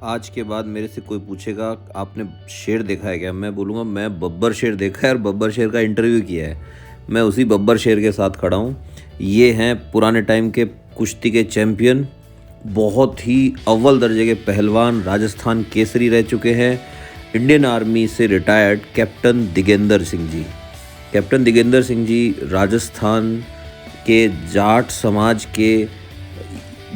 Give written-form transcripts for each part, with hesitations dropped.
आज के बाद मेरे से कोई पूछेगा आपने शेर देखा है क्या, मैं बोलूँगा मैं बब्बर शेर देखा है और बब्बर शेर का इंटरव्यू किया है। मैं उसी बब्बर शेर के साथ खड़ा हूँ। ये हैं पुराने टाइम के कुश्ती के चैम्पियन, बहुत ही अव्वल दर्जे के पहलवान, राजस्थान केसरी रह चुके हैं, इंडियन आर्मी से retired captain दिगेंदर Singh ji. Captain दिगेंदर Singh ji Rajasthan के जाट समाज के,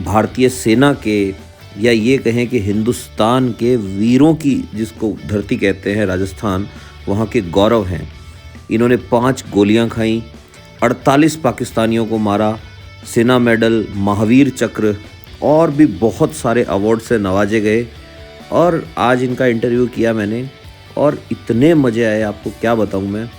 भारतीय सेना के, या ये कहें कि हिंदुस्तान के वीरों की जिसको धरती कहते हैं राजस्थान, वहाँ के गौरव हैं। इन्होंने 5 गोलियां खाई, 48 पाकिस्तानियों को मारा, सेना मेडल, महावीर चक्र और भी बहुत सारे अवार्ड से नवाजे गए। और आज इनका इंटरव्यू किया मैंने और इतने मज़े आए, आपको क्या बताऊं मैं।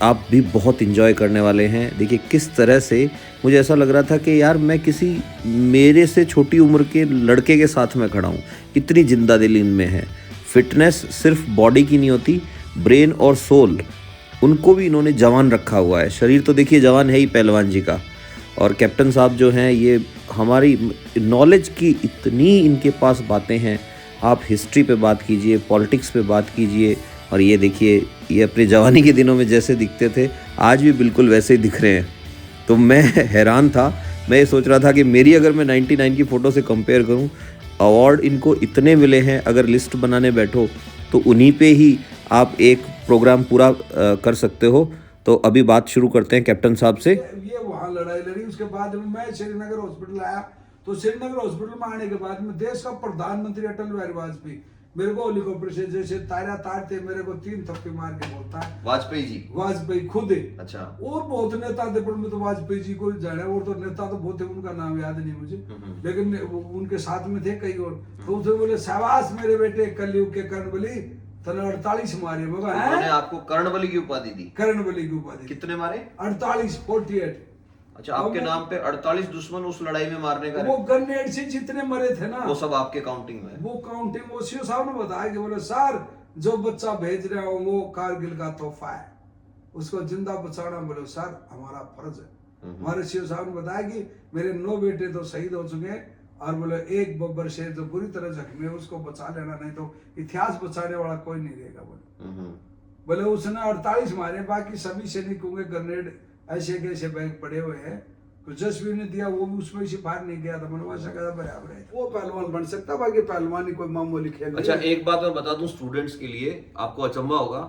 आप भी बहुत इन्जॉय करने वाले हैं। देखिए किस तरह से मुझे ऐसा लग रहा था कि यार मैं किसी मेरे से छोटी उम्र के लड़के के साथ में खड़ा हूँ। इतनी जिंदा दिली इनमें है। फिटनेस सिर्फ बॉडी की नहीं होती, ब्रेन और सोल उनको भी इन्होंने जवान रखा हुआ है। शरीर तो देखिए जवान है ही पहलवान जी का। और कैप्टन साहब जो हैं, ये हमारी नॉलेज की इतनी इनके पास बातें हैं। आप हिस्ट्री पे बात कीजिए, पॉलिटिक्स पे बात कीजिए, और ये देखिए ये अपने जवानी के दिनों में जैसे दिखते थे आज भी बिल्कुल वैसे ही दिख रहे हैं। तो मैं हैरान था। मैं ये सोच रहा था कि मेरी अगर मैं 99 की फ़ोटो से कंपेयर करूं, अवार्ड इनको इतने मिले हैं, अगर लिस्ट बनाने बैठो तो उन्हीं पे ही आप एक प्रोग्राम पूरा कर सकते हो। तो अभी बात शुरू करते हैं कैप्टन साहब से। ये वहाँ लड़ाई लड़ी, उसके बाद में मैं श्रीनगर हॉस्पिटल आया। तो श्रीनगर हॉस्पिटल में आने के बाद में देश का प्रधानमंत्री अटल बिहारी वाजपेयी मेरे को हेलीकॉप्टर से जैसे तारा तारते मेरे को 3 थप्पे मार के बोलता है, वाजपेयी खुद है। अच्छा। और बहुत नेता थे, पर मैं तो वाजपेयी जी को जाने, और तो नेता तो बहुत थे, उनका नाम याद नहीं मुझे, लेकिन उनके साथ में थे कई और। तो उसे बोले शाबाश मेरे बेटे, कलयुग के कर्णबली, तने 48 मारे। उन्होंने आपको कर्णबली की उपाधि दी? कर्णबली की उपाधि। कितने मारे? 48। अच्छा, आपके नाम पे 48 दुश्मन उस लड़ाई में मारने का? वो ग्रेनेड से जितने मरे थे ना, वो सब आपके काउंटिंग में? वो काउंटिंग वो सीओ साहब ने बताया कि बोले सर जो बच्चा भेज रहे हो वो कारगिल का तोहफा है, उसको जिंदा बचाना बोले सर हमारा फर्ज है। हमारे सीओ साहब ने बताया कि मेरे 9 बेटे तो शहीद हो चुके हैं, और बोले एक बब्बर शेर जो बुरी तरह जख्मी है उसको बचा लेना, नहीं तो इतिहास बचाने वाला कोई नहीं रहेगा। बोले उसने 48 मारे, बाकी सभी सैनिकों के ग्रेनेड ऐसे कैसे बैग पड़े हुए हैं। तो जसवी ने दिया, वो भी उसमें से बाहर नहीं गया था, मनवासा का बराबर है। वो पहलवान बन सकता, बाकी पहलवानी कोई मामूली खेल। अच्छा, एक बात मैं बता दूं स्टूडेंट्स के लिए, आपको अचंभा होगा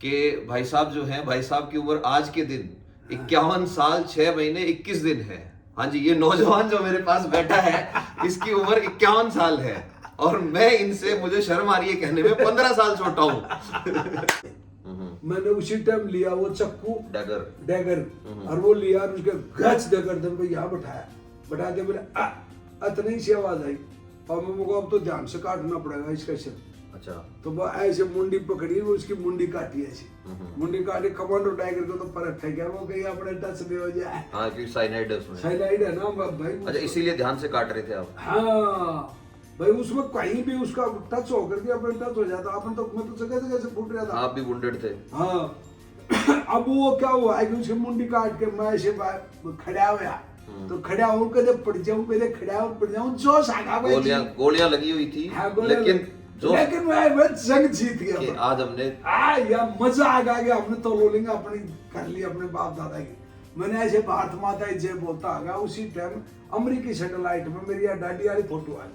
कि भाई साहब जो हैं, भाई साहब की उम्र आज के दिन 51 साल 6 महीने 21 दिन है। हाँ जी, ये नौजवान जो मेरे पास बैठा है इसकी उम्र 51 साल है, और मैं इनसे, मुझे शर्म आ रही है कहने में, 15 साल छोटा हूँ। मैंने उसी टाइम लिया वो चक्कू डैगर, और वो लिया और उसके गच डैगर दे को यहाँ बैठा दे, बोले इतनी सी आवाज आई, और मैं को अब तो ध्यान से काटना पड़ेगा इसका सिर। अच्छा। तो वो ऐसे मुंडी पकड़ी, वो उसकी मुंडी काटी, ऐसी मुंडी काटी। कमांडो टाइगर को तो परख है क्या, वो कहीं अपने टच में हो जाए। हाँ, क्योंकि साइनाइड है उसमें। साइनाइड है ना भाई। अच्छा, इसीलिए ध्यान से काट रहे थे आप? हाँ भाई, उसमें कहीं भी उसका टच होकर के अपने टच हो जाता, अपन तो मैं तो जगह से फूट रहा था। आप भी वुंडेड थे? हाँ। अब वो क्या हुआ है कि उसकी मुंडी काट के मैं ऐसे खड़ा हुआ, तो खड़ा हूँ कदे पड़ जाऊं, पहले खड़ा हूँ पड़ जाऊं, जोश आ गया। गोलियां लगी हुई थी। हाँ, लेकिन मैं जंग जीत गया। आज हमने यार मजा आ गया, हमने तो रोलिंग अपनी कर ली अपने बाप दादा की। मैंने ऐसे भारत माता जय बोलता आ गया। उसी टाइम अमेरिकी सैटेलाइट में मेरी डाडी वाली फोटो आई।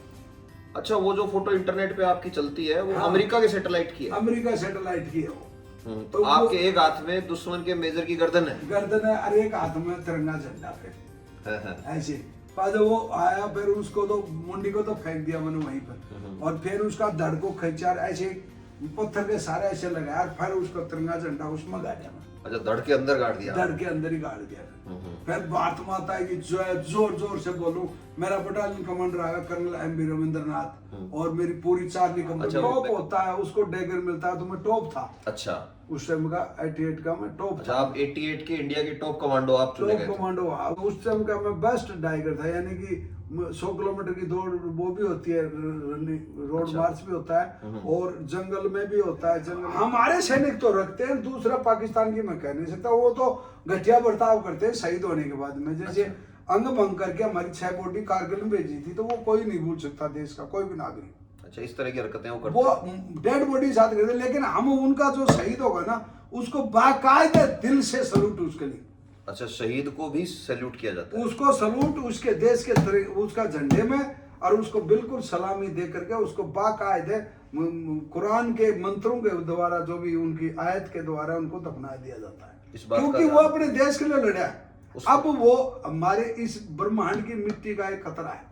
अच्छा, वो जो फोटो इंटरनेट पे आपकी चलती है वो? हाँ, अमेरिका के सैटेलाइट की है? अमेरिका सैटेलाइट की है वो। तो आपके एक हाथ में दुश्मन के मेजर की गर्दन है? गर्दन है, और एक हाथ में तिरंगा झंडा। फिर ऐसे बाद वो आया, फिर उसको तो मुंडी को तो फेंक दिया मैंने वहीं पर, और फिर उसका धड़ को खींचा, ऐसे पत्थर के सारे ऐसे लगाया, फिर उसको तिरंगा झंडा उसमें गाड़ा। अच्छा, धड़ के अंदर गाड़ दिया? धड़ के अंदर ही गाड़ दिया। फिर भारत माता की जोर जोर से बोलूं। मेरा बटालियन कमांडर आया कर्नल एम.बी. रविंद्रनाथ, और मेरी पूरी चार्ली कंपनी। टॉप होता है, उसको डैगर मिलता है, तो मैं टॉप था। अच्छा, उस टाइम का 88 का मैं टॉप। अच्छा, आप 88 के इंडिया के टॉप कमांडो आप चुने गए? Top commando. उस टाइम का मैं बेस्ट डाइगर था, यानी कि 100 किलोमीटर की दौड़ वो भी होती है, रोड मार्च भी होता है, और जंगल में भी होता है। जंगल हमारे सैनिक तो रखते हैं, दूसरा पाकिस्तान की मैं कह नहीं सकता, वो तो घटिया बर्ताव करते हैं शहीद होने के बाद में। जैसे अंग भंग करके हमारी 6 बॉडी कारगिल में भेजी थी, तो वो कोई नहीं भूल सकता, देश का कोई भी नागरिक। अच्छा, इस तरह की हरकतें वो करते वो डेड बॉडी साथ करते, लेकिन हम उनका जो शहीद होगा ना उसको बाकायदे दिल से सलूट उसके लिए। अच्छा, शहीद को भी सैल्यूट किया जाता है। उसको सलूट उसके देश के उसका झंडे में, और उसको बिल्कुल सलामी दे करके उसको बाकायदे कुरान के मंत्रों के द्वारा, जो भी उनकी आयत के द्वारा उनको दफना दिया जाता है, इस बात क्योंकि का वो अपने देश के लिए लड़ा है। अब वो हमारे इस ब्रह्मांड की मिट्टी का एक खतरा है,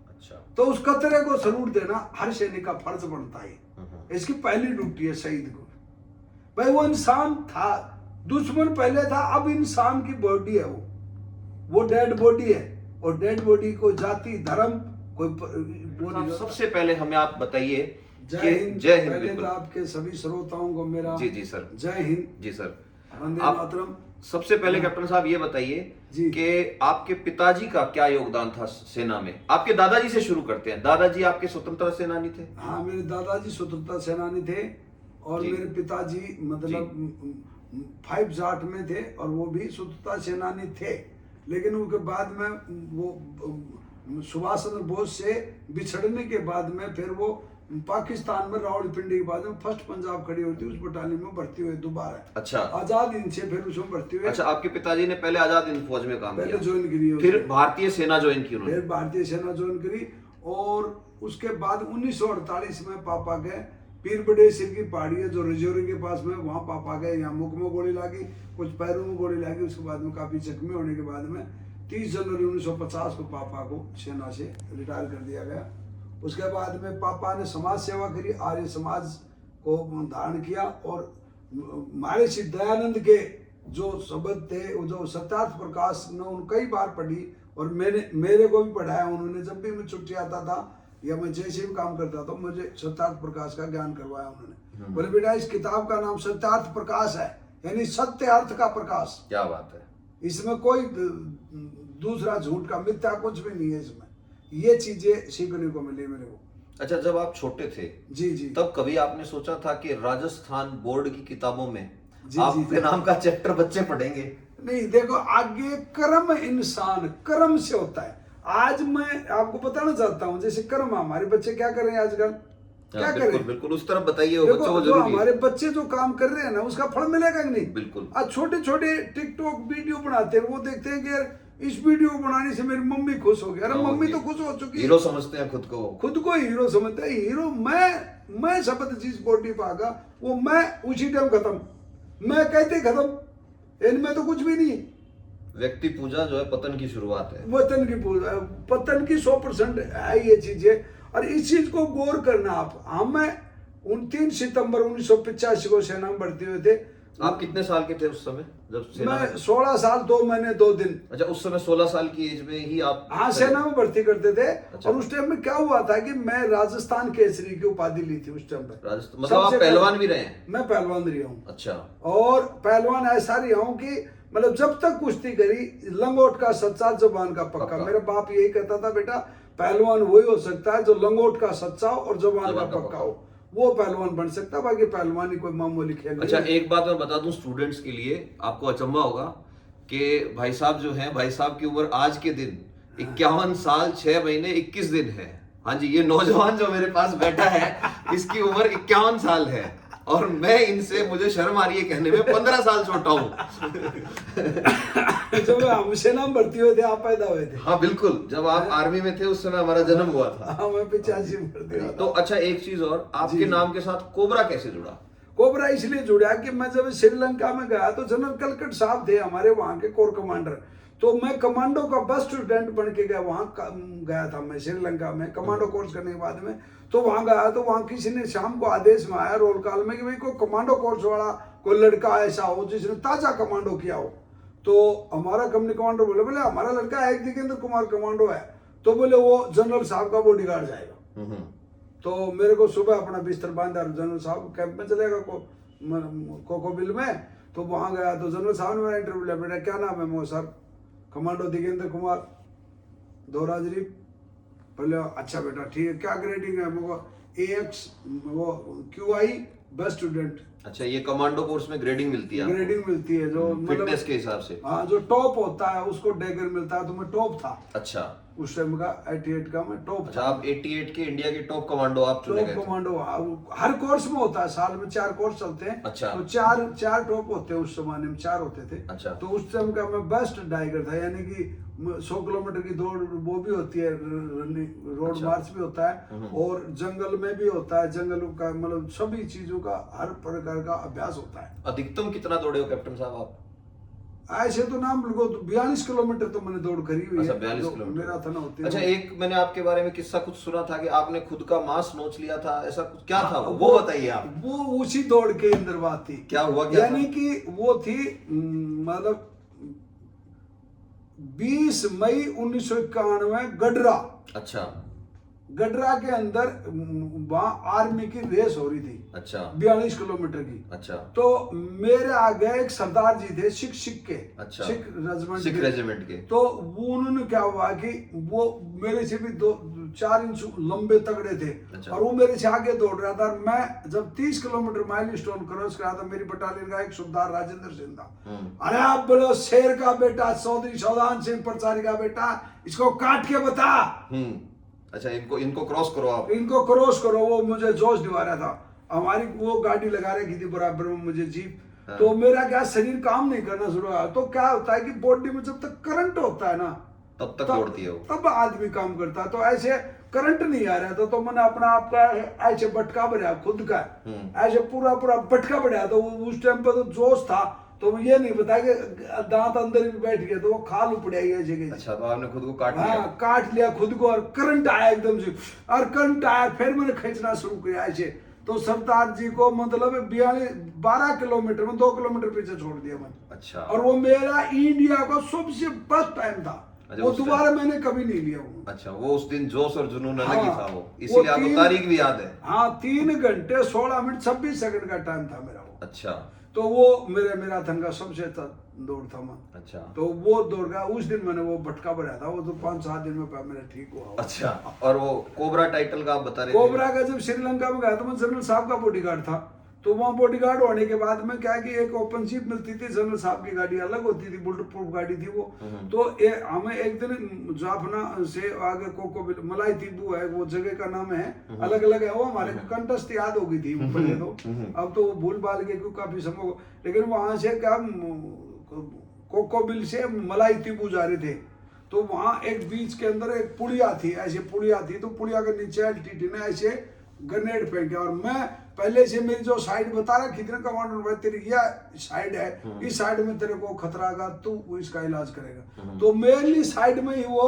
अच्छा, तो उस खतरे को सलूट देना हर सैनिक का फर्ज बनता है। इसकी पहली ड्यूटी है शहीद को। भाई वो इंसान था, दुश्मन पहले था, अब इंसान की बॉडी है, वो डेड बॉडी है, और डेड बॉडी को जाति धर्म कोई वो नहीं होता। सबसे पहले हमें आप बताइए जय हिंद। जय हिंद। पहले तो बिल्कुल। आपके सभी श्रोताओं को मेरा जी जी सर। जय हिंद। जी सर। वंदे आप मातरम। सबसे पहले कैप्टन साहब ये बताइए जी। कि आपके पिताजी का क्या योगदान था सेना में। आपके दादाजी से शुरू करते हैं। दादाजी आपके स्वतंत्रता सेनानी थे। हाँ, मेरे दादाजी स्वतंत्रता सेनानी थे, और जी। मेरे पिताजी मतलब 5 जाट में थे, और वो भी स्वतंत्रता सेनानी थे। लेकिन उनके बाद में वो सुभाष चंद्र बोस से बिछड़ने के बाद में फिर वो पाकिस्तान में रावलपिंडी के बाद में फर्स्ट पंजाब खड़ी होती उस बटालियन में भर्ती हुए दोबारा। अच्छा, आजाद हिंद से फिर उसमें भर्ती हुए। अच्छा, आपके पिताजी ने पहले आजाद हिंद फौज में काम पहले किया, ज्वाइन करी, फिर भारतीय सेना ज्वाइन की उन्होंने। फिर भारतीय सेना ज्वाइन करी, और उसके बाद 1948 में पापा गए पीर बड़े सिर की पहाड़ी है जो रजौरी के पास में, वहाँ पापा गए। यहाँ मुख में गोली लगी, कुछ पैरों में गोली लगी, उसके बाद में काफी जख्मी होने के बाद में 30 जनवरी 1950 को पापा को सेना से रिटायर कर दिया गया। उसके बाद में पापा ने समाज सेवा करी, आर्य समाज को धारण किया, और महर्षि दयानंद के जो शब्द थे, जो सत्यार्थ प्रकाश ने उन कई बार पढ़ी, और मेरे को भी पढ़ाया उन्होंने। जब भी मैं छुट्टी आता था या मैं जैसे भी काम करता था, मुझे सत्यार्थ प्रकाश का ज्ञान करवाया उन्होंने। बोले बेटा इस किताब का नाम सत्यार्थ प्रकाश है, यानी सत्य अर्थ का प्रकाश। क्या बात है। इसमें कोई दूसरा झूठ का मिथ्या कुछ भी नहीं है इसमें। ये चीजें सीखने को मिली मेरे को। अच्छा, जब आप छोटे थे जी जी, तब कभी आपने सोचा था कि राजस्थान बोर्ड की किताबों में जी, आपके जी। नाम का चैप्टर बच्चे पढ़ेंगे? नहीं, देखो आगे कर्म इंसान कर्म से होता है। आज मैं आपको बताना चाहता हूँ, जैसे कर्म हमारे बच्चे क्या कर रहे हैं आजकल, क्या कर रहे बिल्कुल हैं? बिल्कुल, उस तरफ बताइए, वो देखो, बच्चों को जो जरूरी है। हमारे बच्चे जो काम कर रहे हैं ना, उसका फल मिलेगा कि नहीं? बिल्कुल। आज छोटे छोटे टिकटॉक वीडियो बनाते हैं, वो देखते हैं कि यार इस वीडियो को बनाने से मेरी मम्मी खुश हो गई। अरे मम्मी तो खुश हो चुकी है, हीरो समझते हैं खुद को, खुद को हीरो समझते हैं। हीरो मैं शब्द जिस बॉडी पागा वो मैं उसी टाइम खत्म, मैं कहते खत्म, इनमें तो कुछ भी नहीं है। व्यक्ति पूजा जो है पतन की शुरुआत है। वतन की पूजा, पतन की 100% है ये चीजें। और इस चीज को गौर करना आप। हमें 29 सितंबर 1985 को सेना में भर्ती हुए थे। आप कितने साल के थे उस समय जब सेना मैं में? 16 साल 2 महीने 2 दिन। अच्छा, उस समय 16 साल की एज में ही आप? हाँ, सेना में भर्ती करते थे। अच्छा। और उस टाइम में क्या हुआ था कि मैं राजस्थान केसरी की उपाधि ली थी उस टाइम पर। राजस्थान मतलब आप पहलवान भी रहे हैं? मैं पहलवान रहा हूँ। अच्छा। और पहलवान ऐसा रहा हूँ कि मतलब जब तक कुश्ती करी, लंगोट का सच्चा जबान का पक्का। मेरा बाप यही कहता था, बेटा पहलवान वही हो सकता है जो लंगोट का सच्चा और जबान का पक्का हो, वो पहलवान बन सकता, बाकी पहलवानी कोई मामूली खेल नहीं। अच्छा, एक बात मैं बता दूं स्टूडेंट्स के लिए, आपको अचंभा होगा कि भाई साहब जो हैं, भाई साहब की उम्र आज के दिन 51 साल 6 महीने 21 दिन है। हाँ जी, ये नौजवान जो मेरे पास बैठा है इसकी उम्र 51 साल है, और मैं इनसे, मुझे शर्म आ रही है कहने में, 15 साल छोटा हूँ। जब हम सेना में भर्ती हुए थे आप पैदा हुए थे। हाँ बिल्कुल, जब आप आर्मी में थे उस समय हमारा जन्म हुआ था। हाँ, मैं 85 में भर्ती हुआ था। तो अच्छा, एक चीज और, आपके नाम के साथ कोबरा कैसे जुड़ा? कोबरा इसलिए जुड़ा कि मैं जब श्रीलंका में गया तो जनरल कलकट साहब थे हमारे वहाँ के कोर कमांडर। तो मैं कमांडो का बस स्टूडेंट बन के गया, वहाँ गया था मैं श्रीलंका में कमांडो कोर्स करने के बाद में। तो वहाँ गया तो वहाँ किसी ने शाम को आदेश में आया रोल कॉल में कि भाई कोई कमांडो कोर्स वाला कोई लड़का ऐसा हो जिसने ताजा कमांडो किया हो। तो हमारा कंपनी कमांडर बोले हमारा लड़का है दिगेंद्र कुमार कमांडो है। तो बोले वो जनरल साहब का बॉडीगार्ड जाएगा। तो मेरे को सुबह अपना बिस्तर बांधा, जनरल साहब कैंप में चलेगा कोको बिल में। तो वहाँ गया तो जनरल साहब ने मेरा इंटरव्यू लिया, बेटा क्या नाम है? मो सर कमांडो दिगेंद्र कुमार दोराजरी। बोले अच्छा बेटा ठीक है, क्या ग्रेडिंग है? मेरे को AX वो QI बेस्ट स्टूडेंट। अच्छा, ये कमांडो कोर्स में ग्रेडिंग मिलती है? ग्रेडिंग मिलती है जो फिटनेस के हिसाब से। हाँ, जो टॉप होता है उसको डैगर मिलता है, तो मैं टॉप था। अच्छा। उस टाइम का 88 का मैं टॉप अच्छा, आप 88 के इंडिया के टॉप कमांडो आप चुने गए टॉप थे। कमांडो। हर कोर्स में होता है, साल में 4 कोर्स चलते हैं। अच्छा। तो चार टॉप होते हैं, उस जमाने में 4 होते थे। अच्छा। तो उस टाइम का मैं बेस्ट डाइगर था, यानी कि 100 किलोमीटर की दौड़ वो भी होती है, रनिंग रोड अच्छा। मार्च भी होता है, और जंगल में भी होता है, जंगल का मतलब सभी चीजों का हर प्रकार का अभ्यास होता है। अधिकतम कितना दौड़े हो कैप्टन साहब आप? ऐसे तो नाम बिल्कुल 42 किलोमीटर तो मैंने दौड़ करी हुई अच्छा, है। 42 जो किलोमीटर मैराथन होती है। अच्छा, एक मैंने आपके बारे में किस्सा कुछ सुना था कि आपने खुद का मांस नोच लिया था, ऐसा कुछ क्या था वो बताइए आप। वो उसी दौड़ के अंदर बात थी। क्या हुआ, क्या यानी कि वो थी मतलब 20 मई 1991 गडरा। अच्छा। गडरा के अंदर वहां आर्मी की रेस हो रही थी। अच्छा। 42 किलोमीटर की। अच्छा। तो मेरे आगे एक सरदार जी थे, सिख के। अच्छा। सिख रेजिमेंट के। तो वो उन्होंने क्या हुआ कि वो मेरे से भी 4 इंच लंबे तगड़े थे। अच्छा। और वो मेरे से आगे दौड़ रहा था। और मैं जब 30 किलोमीटर माइल स्टोन क्रॉस करा था, मेरी बटालियन का एक सुबेदार राजेंद्र सिंह था। अरे आप बोलो, शेर का बेटा चौधरी सौदान सिंह परचारी का बेटा, इसको काट के बता। अच्छा, इनको क्रॉस करो आप। इनको क्रॉस करो। वो मुझे जोश दिवा रहा था। हमारी वो गाड़ी लगा रखी थी बराबर में, मुझे जीप। तो मेरा क्या शरीर काम नहीं करना शुरू हुआ। तो क्या होता है कि बॉडी में जब तक करंट होता है ना, तब तक दौड़ती है वो, तब आदमी काम करता है। तो ऐसे करंट नहीं आ रहा था, तो मैंने अपना आपका ऐसे बटका बढ़ाया खुद का, ऐसे पूरा बटका बढ़ाया। तो उस टाइम पे तो जोश था, तो ये नहीं पता कि दांत अंदर ही बैठ गया, तो वो खाल उपड़ाई ऐसे गई। अच्छा, तो आपने खुद को काट लिया। हाँ, काट लिया खुद को। और करंट आया एकदम से, और करंट आया, फिर मैंने खींचना शुरू किया ऐसे। तो सरदार जी को मतलब 12 किलोमीटर में 2 किलोमीटर पीछे छोड़ दिया मैंने। अच्छा। और वो मेरा इंडिया का सबसे बेस्ट टाइम था। अच्छा, वो दोबारा मैंने कभी नहीं लिया वो। अच्छा, वो उस दिन जोश और जुनून अलग ही था वो, वो इसीलिए आपको तारीख भी याद है। हाँ, 3 घंटे 16 मिनट 26 सेकंड का टाइम था मेरा वो। अच्छा। तो वो मेरे मैराथन का सबसे अच्छा दौड़ था मैं। अच्छा। तो वो दौड़ का उस दिन मैंने वो भटका बढ़ाया था। वो तो 5-7 दिन में मेरा ठीक हुआ। अच्छा। और वो कोबरा टाइटल का आप बता रहे थे। कोबरा का जब श्रीलंका में गया तो मैं जनरल साहब का बॉडीगार्ड था। तो वहाँ बॉडीगार्ड होने के बाद में क्या कि एक ओपन जीप मिलती थी, जनरल साहब की गाड़ी अलग होती थी, बुलेट प्रूफ गाड़ी थी वो। तो हमें एक दिन जाफना से आगे कोको मलाई तिब्बू है, वो जगह का नाम है, अलग अलग है वो, हमारे कंटस्ट याद हो गई थी पहले तो। अब तो भूल भाल के क्यों काफी समय, लेकिन वहां से क्या कोकोबिल से मलाई तिब्बू जा रहे थे। तो वहां एक बीच के अंदर एक पुड़िया थी, ऐसे पुड़िया थी। तो पुड़िया के नीचे एलटीटी ने ऐसे ग्रेनेड फेंके, और मैं पहले से मेरी जो साइड बता रहा कितने कमांडर भाई तेरी यह साइड है, इस साइड में तेरे को खतरा का, तू इसका इलाज करेगा। तो मेरी साइड में ही वो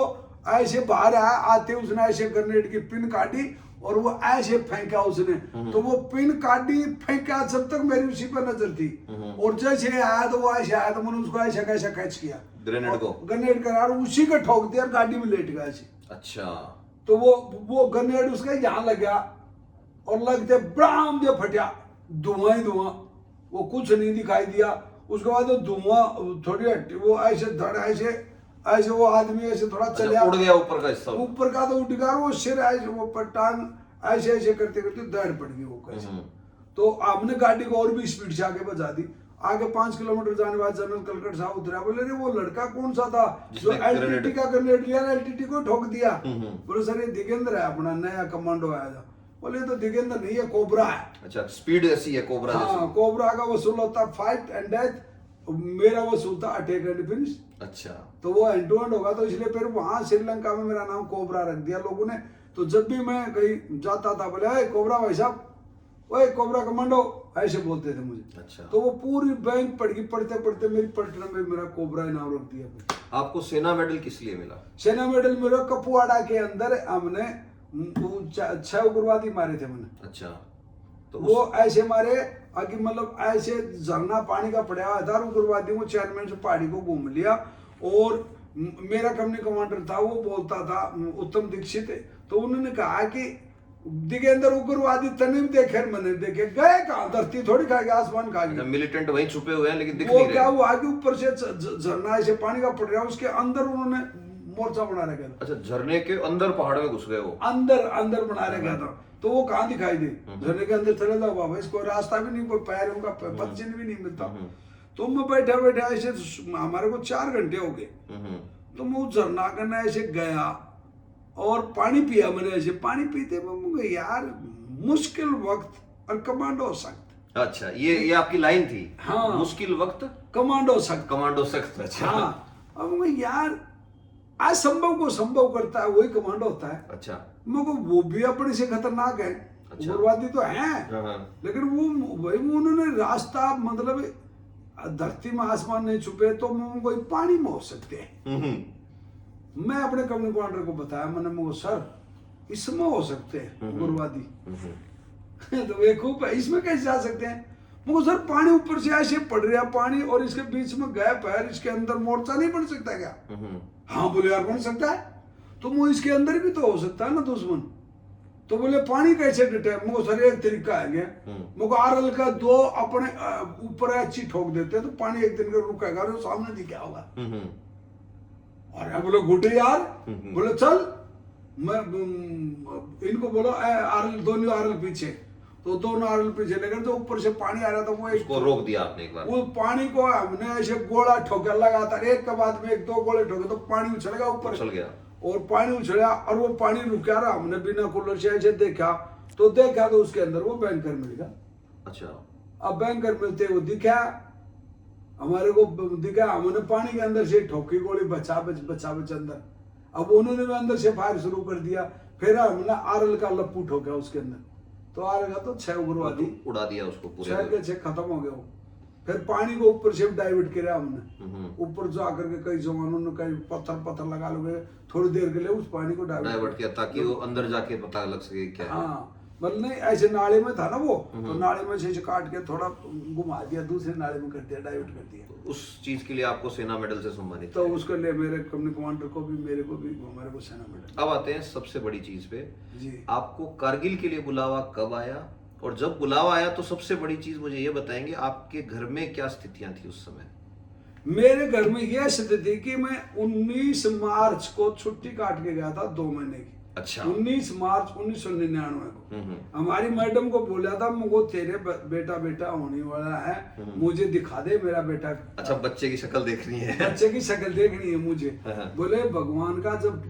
ऐसे बाहर आया, आते उसने ऐसे ग्रेनेड की पिन काटी और वो ऐसे फेंका उसने। तो वो पिन काटी फेंका, जब तक मेरी उसी पर नजर थी। और जैसे आया तो वो ऐसे आया, तो मैंने उसको ऐसा कैसा कैच किया ग्रेनेड का, और उसी को ठोक दिया, गाड़ी में लेट गया ऐसे। अच्छा। तो वो ग्रेनेड उसका यहाँ लग गया, और लगते ब्राम जो फटा, धुआं ही धुआं, वो कुछ नहीं दिखाई दिया। उसके बाद धुआं थोड़ी हटी, वो ऐसे धड़ ऐसे वो आदमी ऐसे थोड़ा चलिया, उड़ गया ऊपर का हिस्सा, ऊपर का तो उठ गया, वो सिर ऐसे वो पटांग ऐसे ऐसे करते करते दड़ पड़ गई वो कैसे। तो हमने गाड़ी को और भी स्पीड से आगे बजा दी। आगे 5 किलोमीटर जाने बाद जनरल कलकट साहब उतरा, बोले रे वो लड़का कौन सा था जो एलटीटी का ग्रेनेड लिया, एलटीटी को ठोक दिया। बोले सर ये दिगेंद्र है, अपना नया कमांडो आया था। बोले तो दिगेंद्र नहीं है, कोबरा है। अच्छा, स्पीड ऐसी है कोबरा जैसी। हाँ, कोबरा का वसूल होता फाइट एंड डेथ, मेरा वसूल था अटैक एंड फिनिश। अच्छा। तो वो एंड टू एंड होगा, तो इसलिए फिर वहां श्रीलंका में मेरा नाम कोबरा रख दिया लोगों ने। तो जब भी मैं कहीं जाता था, बोले कोबरा भाई साहब, ओए कोबरा कमांडो, ऐसे बोलते थे मुझे। अच्छा। तो वो पूरी बैंक पड़ गई, पढ़ते पढ़ते मेरी पलटन में मेरा कोबरा नाम रख दिया। आपको सेना मेडल किस लिए मिला? सेना मेडल मेरा कपुआड़ा के अंदर हमने 6 उग्रवादी मारे थे मैंने। अच्छा। तो वो ऐसे मारे आगे, मतलब ऐसे झरना पानी का पड़ा हुआ था, उग्रवादियों को चेयरमैन से पहाड़ी को घूम लिया। और मेरा कंपनी कमांडर था, वो बोलता था उत्तम दीक्षित, तो उन्होंने कहा कि दिगेंद्र उग्रवादी तने भी देखे, मैंने देखे, गए कहाँ, धरती थोड़ी खा गया, आसमान खा गया। मिलिटेंट वहीं छुपे हुए हैं लेकिन दिख वो नहीं रहे। क्या हुआ कि ऊपर से झरना ऐसे पानी का पड़ रहा है, उसके अंदर उन्होंने मोर्चा बना रखा था। अच्छा, झरने के अंदर पहाड़ में घुस गए वो, अंदर बना रखा था। तो वो कहाँ दिखाई दे, झरने के अंदर चले जाओ बाबा, इसको रास्ता भी नहीं, कोई पैर उनका बच्चन भी नहीं मिलता। तो मैं बैठा ऐसे, हमारे को 4 घंटे हो गए। तो मैं उस झरना करना ऐसे गया, और पानी पिया मैंने, ऐसे पानी पीते में मुझे यार मुश्किल वक्त और कमांडो सख्त। अच्छा, ये आपकी लाइन थी। हाँ। मुश्किल वक्त कमांडो सख्त। कमांडो सख्त। अच्छा। हाँ, अब मैं यार असंभव को संभव करता है वही कमांडो होता है। अच्छा। मगर वो भी अपने से खतरनाक है। अच्छा। उग्रवादी तो है, हाँ। लेकिन वो उन्होंने रास्ता मतलब धरती में आसमान नहीं छुपे तो कोई पानी में हो सकते हैं। मैं अपने कंपनी कमांडर को बताया, मैंने मुझे सर इसमें हो सकते हैं उग्रवादी। तो वे खूब इसमें कैसे जा सकते हैं? मुझे सर पानी ऊपर से ऐसे पड़ रहा पानी और इसके बीच में गैप है, इसके अंदर मोर्चा नहीं बन सकता क्या? हाँ बोले यार बन सकता है। तो वो इसके अंदर भी तो हो सकता है ना दुश्मन। तो बोले पानी कैसे डटे? मुझे सर एक तरीका है, मुझे आरएल का 2 अपने ऊपर अच्छी ठोक देते हैं तो पानी एक दिन का रुकेगा और सामने दिखा होगा। अरे बोले गुटे यार, बोले चल मैं इनको बोलो आरएल दोनों आरएल पीछे, तो दोनों आरएल पीछे लेकर तो ऊपर से पानी आ रहा था, वो उसको रोक दिया आपने एक बार। वो पानी को हमने ऐसे गोला ठोका लगातार, एक के बाद में 1-2 गोले ठोके तो पानी उछल गया ऊपर, उछल गया और पानी उछला और वो पानी रुका रहा। हमने बिना कूलर से ऐसे देखा तो उसके अंदर वो बैंकर मिल गया। अच्छा। अब बैंकर मिलते वो दिखा, हमारे को दिखा, हमने पानी के अंदर से ठोकी गोली बचा अंदर। अब उन्होंने भी अंदर से फायर शुरू कर दिया, फिर हमने आरएल का लप्पू ठोका उसके अंदर, तो आरएल का तो 6 उग्रवादी उड़ा दिया उसको पूरे 6 के 6 खत्म हो गए वो। फिर पानी को ऊपर से डाइवर्ट किया हमने, ऊपर जा करके कई जवानों ने कई पत्थर लगा लोगे थोड़ी देर के लिए उस पानी को डाइवर्ट किया ताकि वो अंदर जाके पता लग सके क्या है। हाँ मतलब नहीं ऐसे नाले में था ना वो, तो नाले में से काट के थोड़ा घुमा दिया, दूसरे नाले में कर दिया, डाइवर्ट कर दिया। उस चीज के लिए आपको सेना मेडल से सम्मानित तो उसके लिए मेरे कंपनी कमांडर को भी, मेरे को भी, हमारे को सेना मेडल। अब आते हैं सबसे बड़ी चीज पे जी। आपको कारगिल के लिए बुलावा कब आया, और जब बुलावा आया तो सबसे बड़ी चीज मुझे ये बताएंगे आपके घर में क्या स्थितियां थी उस समय? मेरे घर में यह स्थिति कि मैं 19 मार्च को छुट्टी काट के गया था 2 महीने की। अच्छा। 19 मार्च 1999 को हमारी मैडम को बोला था मुझे तेरे बेटा होने वाला है, मुझे दिखा दे मेरा बेटा। अच्छा, बच्चे की शक्ल देखनी है। बच्चे की शक्ल देखनी है मुझे। बोले भगवान का जब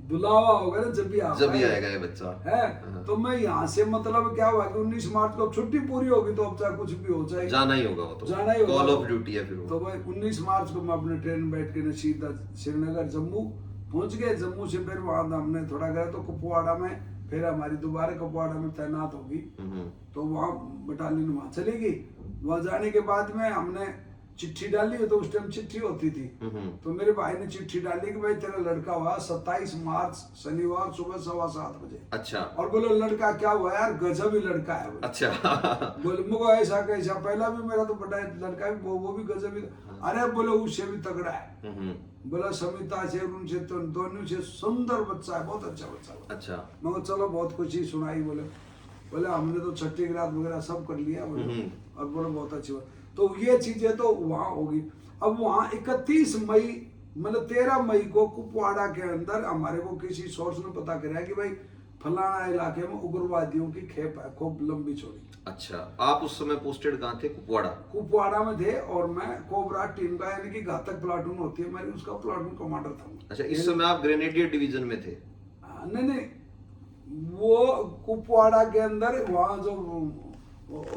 बुलावा होगा ना जब भी आएगा ये बच्चा है। तो मैं यहाँ से मतलब क्या हुआ कि 19 मार्च को छुट्टी पूरी होगी तो अब चाहे कुछ भी हो जाए जाना ही होगा, वो तो जाना ही होगा, कॉल ऑफ ड्यूटी है फिर वो। तो भाई 19 मार्च को मैं अपने ट्रेन में बैठ के सीधा श्रीनगर जम्मू पहुंच गए। जम्मू से फिर वहां हमने थोड़ा गया तो कुपवाड़ा में, फिर हमारी दोबारा कुपवाड़ा में तैनात होगी, तो वहाँ बटालियन वहां चली गई। वहां जाने के बाद में हमने चिट्ठी डाली, तो उस टाइम चिट्ठी होती थी, तो मेरे भाई ने चिट्ठी डाली कि भाई तेरा लड़का हुआ 27 मार्च शनिवार सुबह 7:15 बजे। अच्छा। और बोले लड़का क्या हुआ यार, गजब ही लड़का है। अच्छा। बोले मुझे ऐसा कैसा, पहला भी मेरा तो बड़ा लड़का है वो भी गजब ही। अरे बोले उससे भी तगड़ा है। बोला समिता से उनसे तो दोनों से सुंदर बच्चा है, बहुत अच्छा बच्चा। अच्छा। मगर चलो बहुत खुशी सुनाई। बोले हमने तो छठी की रात वगैरह सब कर लिया, बोले और बोले बहुत अच्छी बात। तो ये चीजें तो वहां होगी। अब वहां 31 मई मतलब 13 मई को कुपवाड़ा के अंदर हमारे को किसी सोर्स ने पता कराया कि भाई फलाना इलाके में उग्रवादियों की खेप है, खूब लंबी चौड़ी। अच्छा, आप उस समय पोस्टेड कहाँ थे? कुपवाड़ा में थे, और मैं कोबरा टीम का यानी कि घातक प्लाटून होती है मेरी, उसका प्लाटून कमांडर था। अच्छा, इस समय आप ग्रेनेडियर डिवीजन में थे? नहीं, वो कुपवाड़ा के अंदर वहाँ जो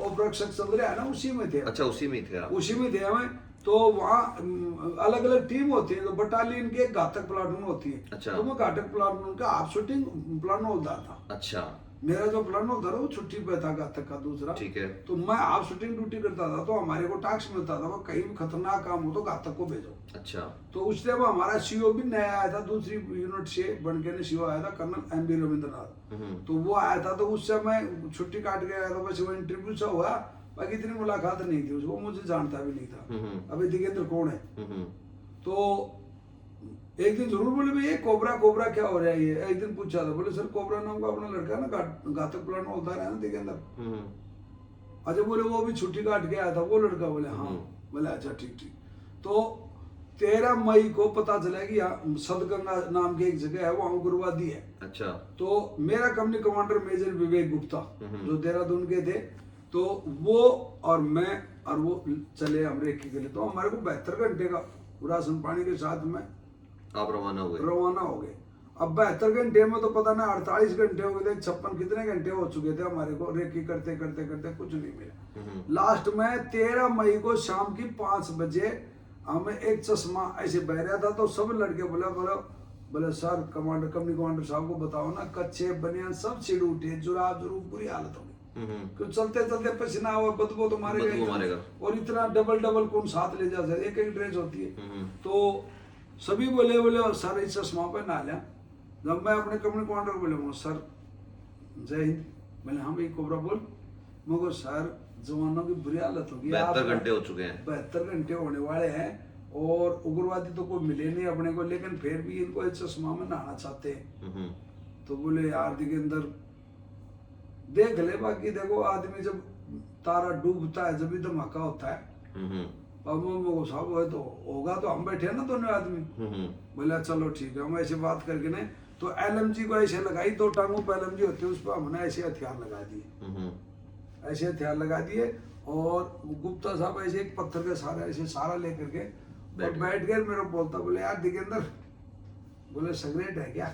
ऑपरेशन चल रहा है ना उसी में थे। अच्छा, उसी में थे आप? उसी में थे हमें। तो वहाँ अलग अलग टीम होती है, तो बटालियन के घातक प्लाटून होती है। अच्छा। तो मैं घातक प्लाटून का हाफ शूटिंग प्लान होता था। अच्छा। मेरा जो प्लान होता था वो छुट्टी पे था घातक का दूसरा। ठीक है। तो मैं हाफ शूटिंग ड्यूटी करता था, तो हमारे को टास्क मिलता था कहीं भी खतरनाक काम हो तो घातक को भेजो। अच्छा। तो उस टाइम हमारा सीओ भी नया आया था, दूसरी यूनिट से बनके ने सीओ आया था, कर्नल एमबी रविंद्रनाथ। तो वो आया था, तो उस समय छुट्टी काट के आया था, बस वो इंटरव्यू सा हुआ, बाकी इतनी मुलाकात नहीं थी उसको, मुझे जानता भी नहीं था अभी दिगेंद्र कौन है। तो एक दिन जरूर बोले भाई ये कोबरा क्या हो रहा है ये, एक दिन पूछा था, बोले सर कोबरा नाम का अपना लड़का ना घातक प्लान में होता है ना दिगेंद्र। अच्छा, बोले वो भी छुट्टी काट के आया था वो लड़का? बोले हाँ। बोले अच्छा ठीक। तो 13 मई को पता चला कि यहाँ सदगंगा नाम की एक जगह है, वहाँ उग्रवादी है। अच्छा। तो मेरा कंपनी कमांडर मेजर विवेक गुप्ता जो देहरादून के थे, तो वो और मैं और वो चले अमेरिका के लिए। तो हमारे को 72 घंटे का राशन पानी के साथ में आप रवाना हो गए। अब 72 घंटे में तो पता नहीं 48 घंटे हो गए थे, 56 कितने घंटे हो चुके थे हमारे को रेकी करते करते करते, कुछ नहीं मिला। लास्ट में 13 मई को शाम की 5 बजे हमें एक चश्मा ऐसे बह रहा था, तो सब लड़के बोले सर कमांडर कंपनी कमांडर साहब को बताओ ना, कच्चे बनियान सब छिड़ उठे, जुराब जुरूब बुरी हालत हो गई, क्यों चलते चलते पसीना हुआ, बदबू तो मारेगा, और इतना डबल कौन साथ ले जा सकता, एक ड्रेस होती है। तो सभी बोले सर इस चश्मा पे ना लिया। जब मैं अपने कंपनी कमांडर को बोले सर जय हिंद, मैंने हाँ भाई कोबरा बोल, मगर सर जवानों की बुरी हालत होगी, 72 घंटे हो चुके हैं, 72 घंटे होने वाले हैं, और उग्रवादी तो कोई मिले नहीं अपने को, लेकिन फिर भी इनको इस चश्मा में नहाना चाहते हैं। तो बोले यार के अंदर देख ले, बाकी देखो आदमी जब तारा डूबता है जब भी धमाका होता है, अब साहब है तो होगा, तो हम बैठे ना दोनों आदमी। बोला चलो ठीक है, हम ऐसे बात करके नहीं, तो एलएमजी को ऐसे लगाई, 2 टांगों पर एलएमजी होती है, उस पर हमने ऐसे हथियार लगा दिए, ऐसे हथियार लगा दिए, और गुप्ता साहब ऐसे एक पत्थर के सहारा ऐसे सहारा लेकर के बैठ गए। मेरे को बोलता, बोले यार दिगेंद्र, बोले सिगरेट है क्या?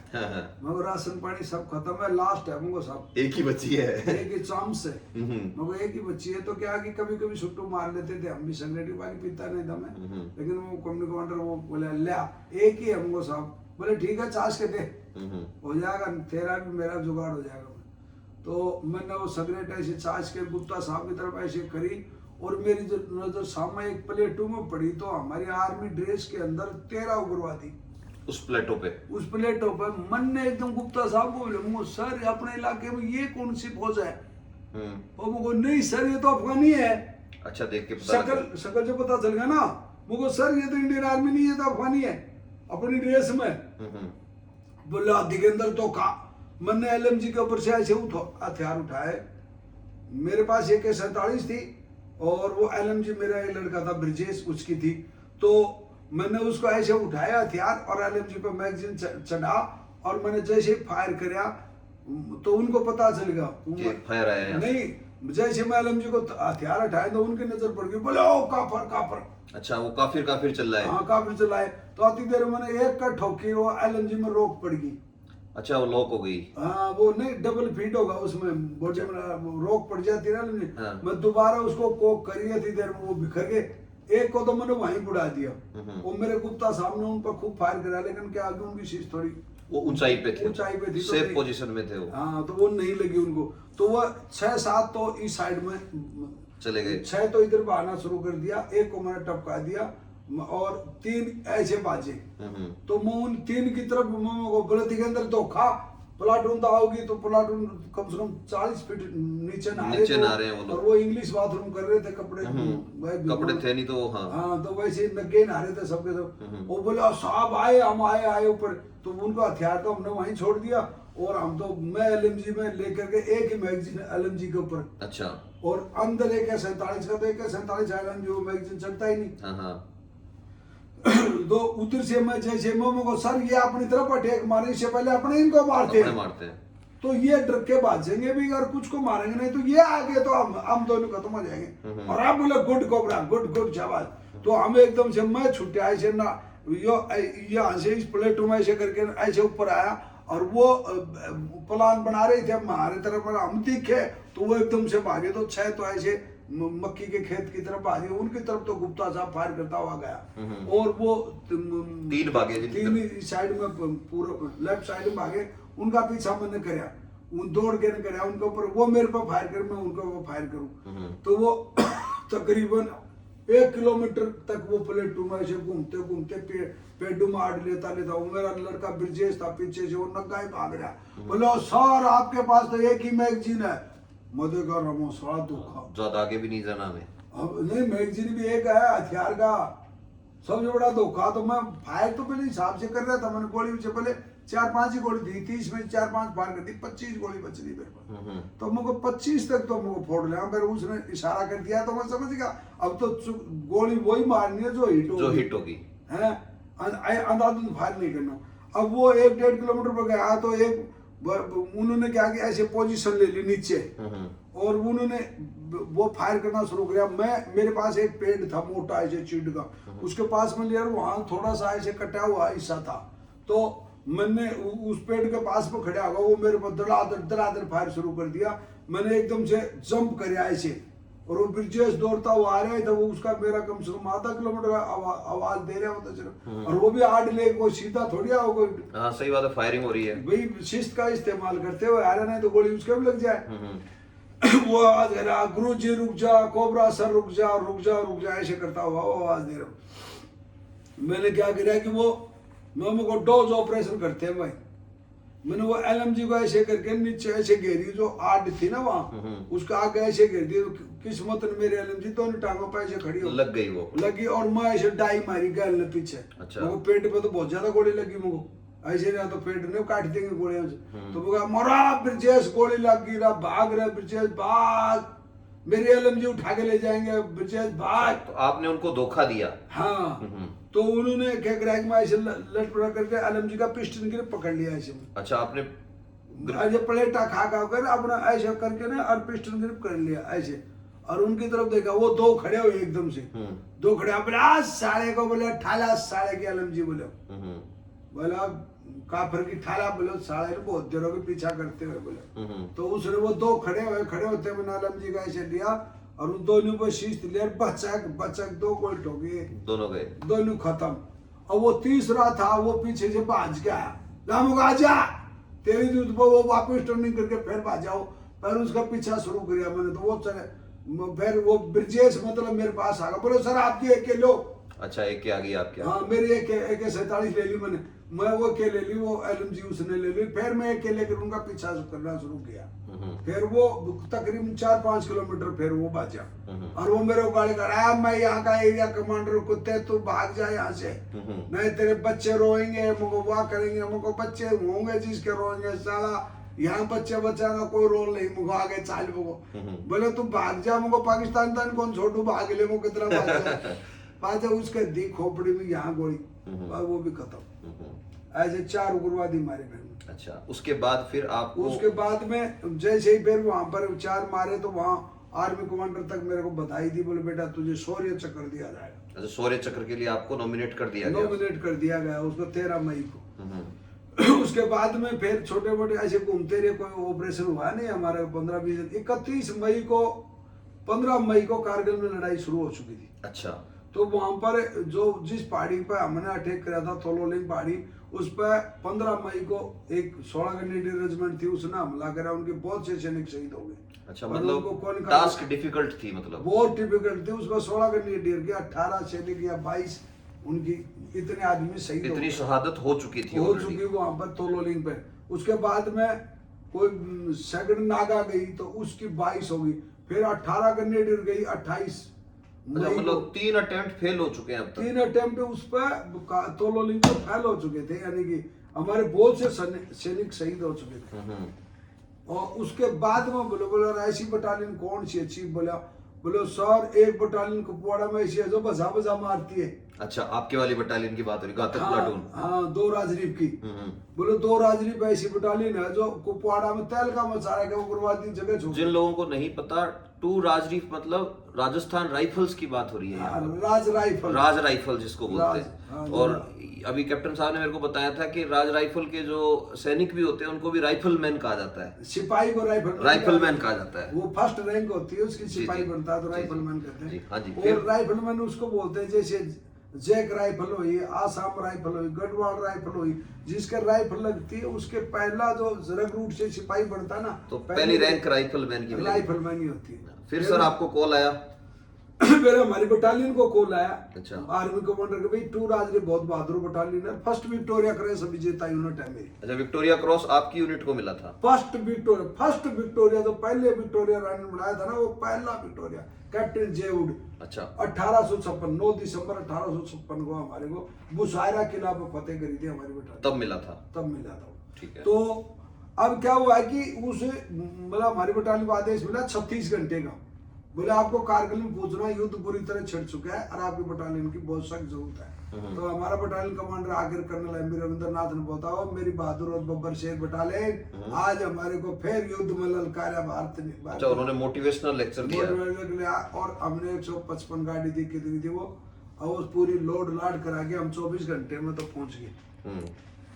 मगर राशन पानी सब खत्म है, लास्ट है मुझको साहब, एक ही बची है, एक ही चांस है, मगर एक ही बची है। तो क्या कि कभी कभी छुट्टू मार लेते थे हम भी, सिगरेट ही पानी पीता नहीं था मैं, लेकिन वो कंपनी कमांडर वो बोले लिया एक ही है मुझको साहब, बोले ठीक है चार्ज के दे, हो जाएगा तेरा भी मेरा जुगाड़ हो जाएगा। तो मैंने वो सिगरेट ऐसे चार्ज के गुप्ता साहब की तरफ ऐसे करी, और मेरी जो नजर सामने एक प्लेटों में पड़ी, तो हमारी आर्मी ड्रेस के अंदर 13 उग्रवादी उस प्लेटों पे। मन ने एकदम गुप्ता साहब को बोले सर अपने इलाके में ये कौन सी फौज है? और मुझको नहीं सर ये तो अफगानी है। अच्छा देख के शकल जो पता चल गया ना, मुझको सर ये तो इंडियन आर्मी नहीं, ये तो अफगानी है अपनी ड्रेस में। बोला दिगेंद्र तो खा, मैंने एलएमजी के ऊपर से ऐसे हथियार उठाए, मेरे पास AK-47 थी, और वो एलएमजी मेरा एक लड़का था ब्रिजेश, उसकी थी। तो मैंने उसको ऐसे उठाया हथियार, और एलएमजी पे मैगजीन चढ़ा, और मैंने जैसे ही फायर किया तो उनको पता चल गया फायर आया नहीं, जैसे मैं एलएमजी को हथियार हटाया तो उनकी नजर पड़ गई, बोले ओ काफर। अच्छा वो काफिर चल रहा है, हाँ काफिर चल रहा है। तो आती देर मैंने एक का ठोकी, वो एलएमजी में रोक पड़ गई। अच्छा वो लॉक हो गई, हाँ वो नहीं डबल फीट होगा उसमें, बॉडी में रोक पड़ जाती है ना। मैं दोबारा उसको कोक करी थी देर में, वो बिखर गए। एक को तो मैंने वहीं बुढ़ा दिया, वो मेरे गुप्ता साहब ने उन पर खूब फायर करा, लेकिन क्या आगे उनकी शीश थोड़ी वो ऊंचाई पे थी, सेफ पोजीशन में थे वो, हाँ तो वो नहीं लगी उनको। तो वो 6-7 तो इस साइड में चले गए, 6 तो इधर बहाना शुरू कर दिया, एक को मैंने टपका दिया, और 3 ऐसे बाजे। तो मैं उन 3 की तरफ बोले दिगेंद्र तो खा, प्लाटून तो आओगी, तो प्लाटून कम से कम 40 फीट नीचे नहा रहे हैं वो, और वो इंग्लिश बाथरूम कर रहे थे, कपड़े थे नहीं तो हाँ तो वैसे नंगे नहा रहे थे सबके सब। वो बोला साहब आए, हम आए ऊपर, तो उनको हथियार तो हमने वहीं छोड़ दिया, और हम तो मैं एलएमजी में लेकर के एक ही मैगजीन एलएमजी के ऊपर। अच्छा और अंदर AK-47 का, तो AK-47 एलएमजी वो मैगजीन चलता ही नहीं। तो उधर से मैं जैसे को सर ये अपनी तरफ अटैक मारे, इससे पहले अपने इनको मारते हैं, तो ये डर के भागेंगे भी, अगर कुछ को मारेंगे नहीं तो ये आगे तो हम दोनों खत्म हो जाएंगे। और आप बोले गुड कोबरा, गुड शाबाश। तो हम एकदम से मैं छुट्टे ऐसे ना यहाँ से इस प्लेटों में ऐसे करके ऐसे ऊपर आया, और वो प्लान बना रहे थे हमारे तरफ, हम दिखे तो वो एकदम से भागे, तो 6 तो ऐसे मक्की के खेत की तरफ भागे, उनकी तरफ तो गुप्ता साहब फायर करता हुआ गया, और वो 3 भागे, 3 साइड में पूरा लेफ्ट साइड में भागे, उनका पीछा मैंने कराया, उन दौड़ के कराया उनके ऊपर, वो मेरे पर फायर कर, मैं उनके ऊपर फायर करूं। तो वो तकरीबन 1 किलोमीटर तक वो प्लेटूम ऐसे घूमते पेडू में आड़ लेता वो मेरा लड़का ब्रिजेश था, पीछे से वो नंगा ही भाग रहा। बोलो सर आपके पास तो एक ही मैगजीन है, मदे का रमो सारा दुखा, ज्यादा आगे भी नहीं जाना हमें। अब नहीं मैगजीन भी एक है, हथियार का सबसे बड़ा धोखा। तो मैं फायर तो पहले हिसाब से कर रहा था, मैंने गोली से पहले 4-5 ही गोली दी, 30 में 4-5 फायर कर दी, 25 गोली बच रही मेरे पास। तो मुझको 25 तक तो मुझको फोड़ लिया, फिर उसने इशारा कर दिया तो मैं समझ गया अब तो गोली वही मारनी है जो हिट होगी है, अंधाधुंध फायर नहीं करना। अब वो 1-1.5 किलोमीटर पर गया, तो एक उन्होंने क्या किया ऐसे पोजीशन ले ली नीचे, और उन्होंने वो फायर करना शुरू किया। मेरे पास एक पेड़ था मोटा ऐसे चीड़ का, उसके पास में लिया, वहां थोड़ा सा ऐसे कटा हुआ हिस्सा था, तो मैंने उस पेड़ के पास में खड़ा होगा, वो मेरे पर धड़ाधड़ फायर शुरू कर दिया। मैंने एकदम से जंप कर ऐसे, और वो ब्रिजेश दौड़ता हुआ आ रहा है, तो वो उसका मेरा कम से कम आधा किलोमीटर आवाज दे रहा होता सिर्फ, और वो भी आड़ ले, कोई सीधा थोड़ी आओ कोई। हाँ सही बात है, फायरिंग हो रही है भाई शिस्त का इस्तेमाल करते हुए आ रहा, नहीं तो गोली उसके भी लग जाए। वो आवाज दे रहा, गुरु जी रुक जा, कोबरा सर रुक जा, रुक जा, रुक जा, ऐसे करता हुआ वो आवाज दे रहा। मैंने क्या किया कि वो मेरे को डोज ऑपरेशन करते हैं भाई, मैंने वो एलएमजी को ऐसे करके नीचे ऐसे घेरी, जो आड़ थी ना वहाँ उसका आगे ऐसे घेर दी। किस्मत ने मेरे एलएमजी दोनों टांगों पे ऐसे खड़ी हो लग गई, वो लगी, और मैं ऐसे डाई मारी गैल ने पीछे। अच्छा। वो पेट पे तो बहुत ज्यादा गोली लगी मुझको, ऐसे ना तो पेट ने काट देंगे गोलियां से। तो बोला मरा ब्रिजेश, गोली लग गई, भाग रहे ब्रिजेश भाग, मेरी एलएमजी उठा के ले जाएंगे, ब्रिजेश भाग। तो आपने उनको धोखा दिया? हाँ, तो उन्होंने क्या करा कि मैं ऐसे लटपटा करके एलएमजी का पिस्टन ग्रिप पकड़ लिया ऐसे। अच्छा, आपने ऐसे प्लेटा खा कर अपना ऐसे करके ना, और पिस्टन ग्रिप कर लिया ऐसे, और उनकी तरफ देखा, वो दो खड़े हुए एकदम से, दो खड़े, बोला साले को, बोले ठाला साले के एलएमजी, बोले बोला काफर की ठाला, बोले साले को बहुत देरों के पीछा करते हुए बोले। तो उसने वो दो खड़े होते मैंने एलएमजी का ऐसे लिया, और उन दोनों पर शीश लिया, बचक दो गोल ठोके, दोनों गए, दोनों खत्म। और वो तीसरा था, वो पीछे से भाज गया, रामू आ जा तेरी दूध पर, वो वापस टर्निंग करके फिर भाजाओ, फिर उसका पीछा शुरू किया मैंने। तो वो चले, फिर वो ब्रिजेश मतलब मेरे पास आ गया, बोलो सर आपकी एक लो। अच्छा, एक के आ गई आपके? हाँ, मेरी एक 47 ले ली मैंने, मैं वो के ले ली, वो एलएमजी उसने ले ली। फिर मैं एक लेकर उनका पीछा करना शुरू किया, फिर वो तकरीबन 4-5 किलोमीटर फिर वो भाजा, और वो मेरे को गाली कर, मैं यहाँ का एरिया कमांडर, कुत्ते तू भाग जा यहाँ से, नहीं तेरे बच्चे रोएंगे, मुझको वाह करेंगे, मुझको बच्चे होंगे जिसके रोएंगे, साला यहाँ बच्चे का कोई रोल नहीं, मुझको आगे चाल, मुझको बोले तू भाग जा, मुझको पाकिस्तान तान कौन छोड़ू, भाग ले, मुझको कितना भाग उसके दी खोपड़ी में यहाँ गोली, और वो भी खत्म। ऐसे 4 उग्रवादी मारे फिर। अच्छा, उसके बाद फिर आपको? उसके बाद में जैसे ही फिर वहां पर 4 मारे, तो वहां आर्मी कमांडर तक मेरे को बधाई दी, बोले बेटा तुझे शौर्य चक्र दिया जाएगा। अच्छा, शौर्य चक्र के लिए आपको नॉमिनेट कर दिया गया? नॉमिनेट कर दिया गया उसको 13 मई को। उसके बाद में फिर छोटे मोटे ऐसे घूमते रहे, कोई ऑपरेशन हुआ नहीं हमारा। 15-20 दिन, 15 मई को कारगिल में लड़ाई शुरू हो चुकी थी। अच्छा, तो वहां पर जो जिस पहाड़ी पर हमने अटैक करा था, थोलोलिंग पहाड़ी, उस पर 15 मई को एक 16 कैनेडियन रेजिमेंट थी, उसने हमला करा, उनके बहुत से सैनिक शहीद हो गए। अच्छा, मतलब टास्क डिफिकल्ट थी, मतलब बहुत डिफिकल्ट थी। उसमें 16 कैनेडियन के 18 सैनिक या 22 उनकी, इतने आदमी शहीद, इतनी शहादत हो चुकी थी, हो चुकी वहां पर थोलोलिंग पे। उसके बाद में कोई सेकंड नागा गई, तो उसकी 22 हो गई, फिर 18 कैनेडियन गई, 28। अच्छा, मतलब 3 अटेम्प्ट फेल हो चुके हैं अब तक? 3 अटेम्प्ट उस पर तोलोलिंग पे फेल हो चुके थे, यानी कि हमारे बहुत से सैनिक शहीद हो चुके थे। और उसके बाद में बोले ऐसी बटालियन कौन सी अच्छी, बोले सर एक बटालियन कुपवाड़ा में ऐसी है जो बजा मारती है। अच्छा, आपके वाली बटालियन की बात हो रही, घातक प्लाटून? हाँ, 2 राजरीफ की। बोले 2 राजरीफ ऐसी बटालियन है जो कुपवाड़ा में तहलका मचा रहा है, उग्रवादी जगह छोड़। जिन लोगों को नहीं पता, 2 राजरीफ मतलब राजस्थान राइफल्स की बात हो रही है। राज राइफल जिसको बोलते हैं। और अभी कैप्टन साहब ने मेरे को बताया था कि राज राइफल के जो सैनिक भी होते हैं उनको भी राइफलमैन कहा जाता है। सिपाही को राइफलमैन कहा जाता है। वो फर्स्ट रैंक होती है उसकी, सिपाही बनता है तो राइफलमैन कहते हैं। हाँ जी। और राइफलमैन उसको बोलते हैं जैसे जैक राइफल हुई, आसाम राइफल हुई, गढ़वाल राइफल हुई, जिसके राइफल लगती है उसके पहला जो रिक्रूट से सिपाही बनता ना, तो पहली रैंक राइफलमैन की ही होती है। फिर सर आपको कॉल आया? मेरा हमारी बटालियन को कॉल आया। अच्छा। आर्मी कमांडर के, भाई 2 राजरी बहुत बहादुर बटालियन है, फर्स्ट विक्टोरिया क्रॉस विजेता यूनिट है मेरी। अच्छा, विक्टोरिया क्रॉस आपकी यूनिट को मिला था? फर्स्ट विक्टोरिया जो पहले विक्टोरिया रानी ने बनाया था ना, वो पहला विक्टोरिया, कैप्टन जेवुड। अच्छा। 1856 9 दिसंबर 1856 को हमारे को बुशायरा किला पे फतेह करी थी हमारी बटालियन। तब मिला था? ठीक है। तो अब क्या हुआ है कि उसे मतलब हमारी बटालियन को आदेश मिला 36 घंटे का, बोले आपको कारगिल में पहुंचना, युद्ध पूरी तरह छिड़ चुका है और आपकी बटालियन की बहुत सख्त जरूरत है। तो हमारा बटालियन कमांडर आखिर कर्नल एम रविंद्रनाथ ने बताओ, मेरी बहादुर और बब्बर शेर बटालियन आज हमारे को फिर युद्ध में ललकारा भारत ने। अच्छा, उन्होंने मोटिवेशनल लेक्चर दिया। और हमने 155 गाड़ी दी, कितनी थी वो, और पूरी लोड लाड करा के हम 24 घंटे में तो पहुंच गए।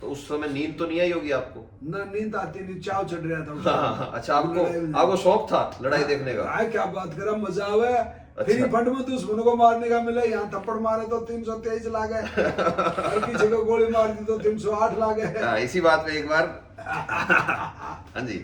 तो उस समय नींद तो नहीं आई होगी आपको? ना नींद आती नहीं, चाव चढ़ रहा था हाँ, अच्छा, आपको शौक था लड़ाई देखने का? क्या बात करा, मजा आवे। फिर फंड में दुश्मनों को मारने का मिला, यहाँ थप्पड़ मारे तो 323 ला गए, किसी को गोली मार दी तो 308 ला गए। इसी बात पे एक बार हाँ जी।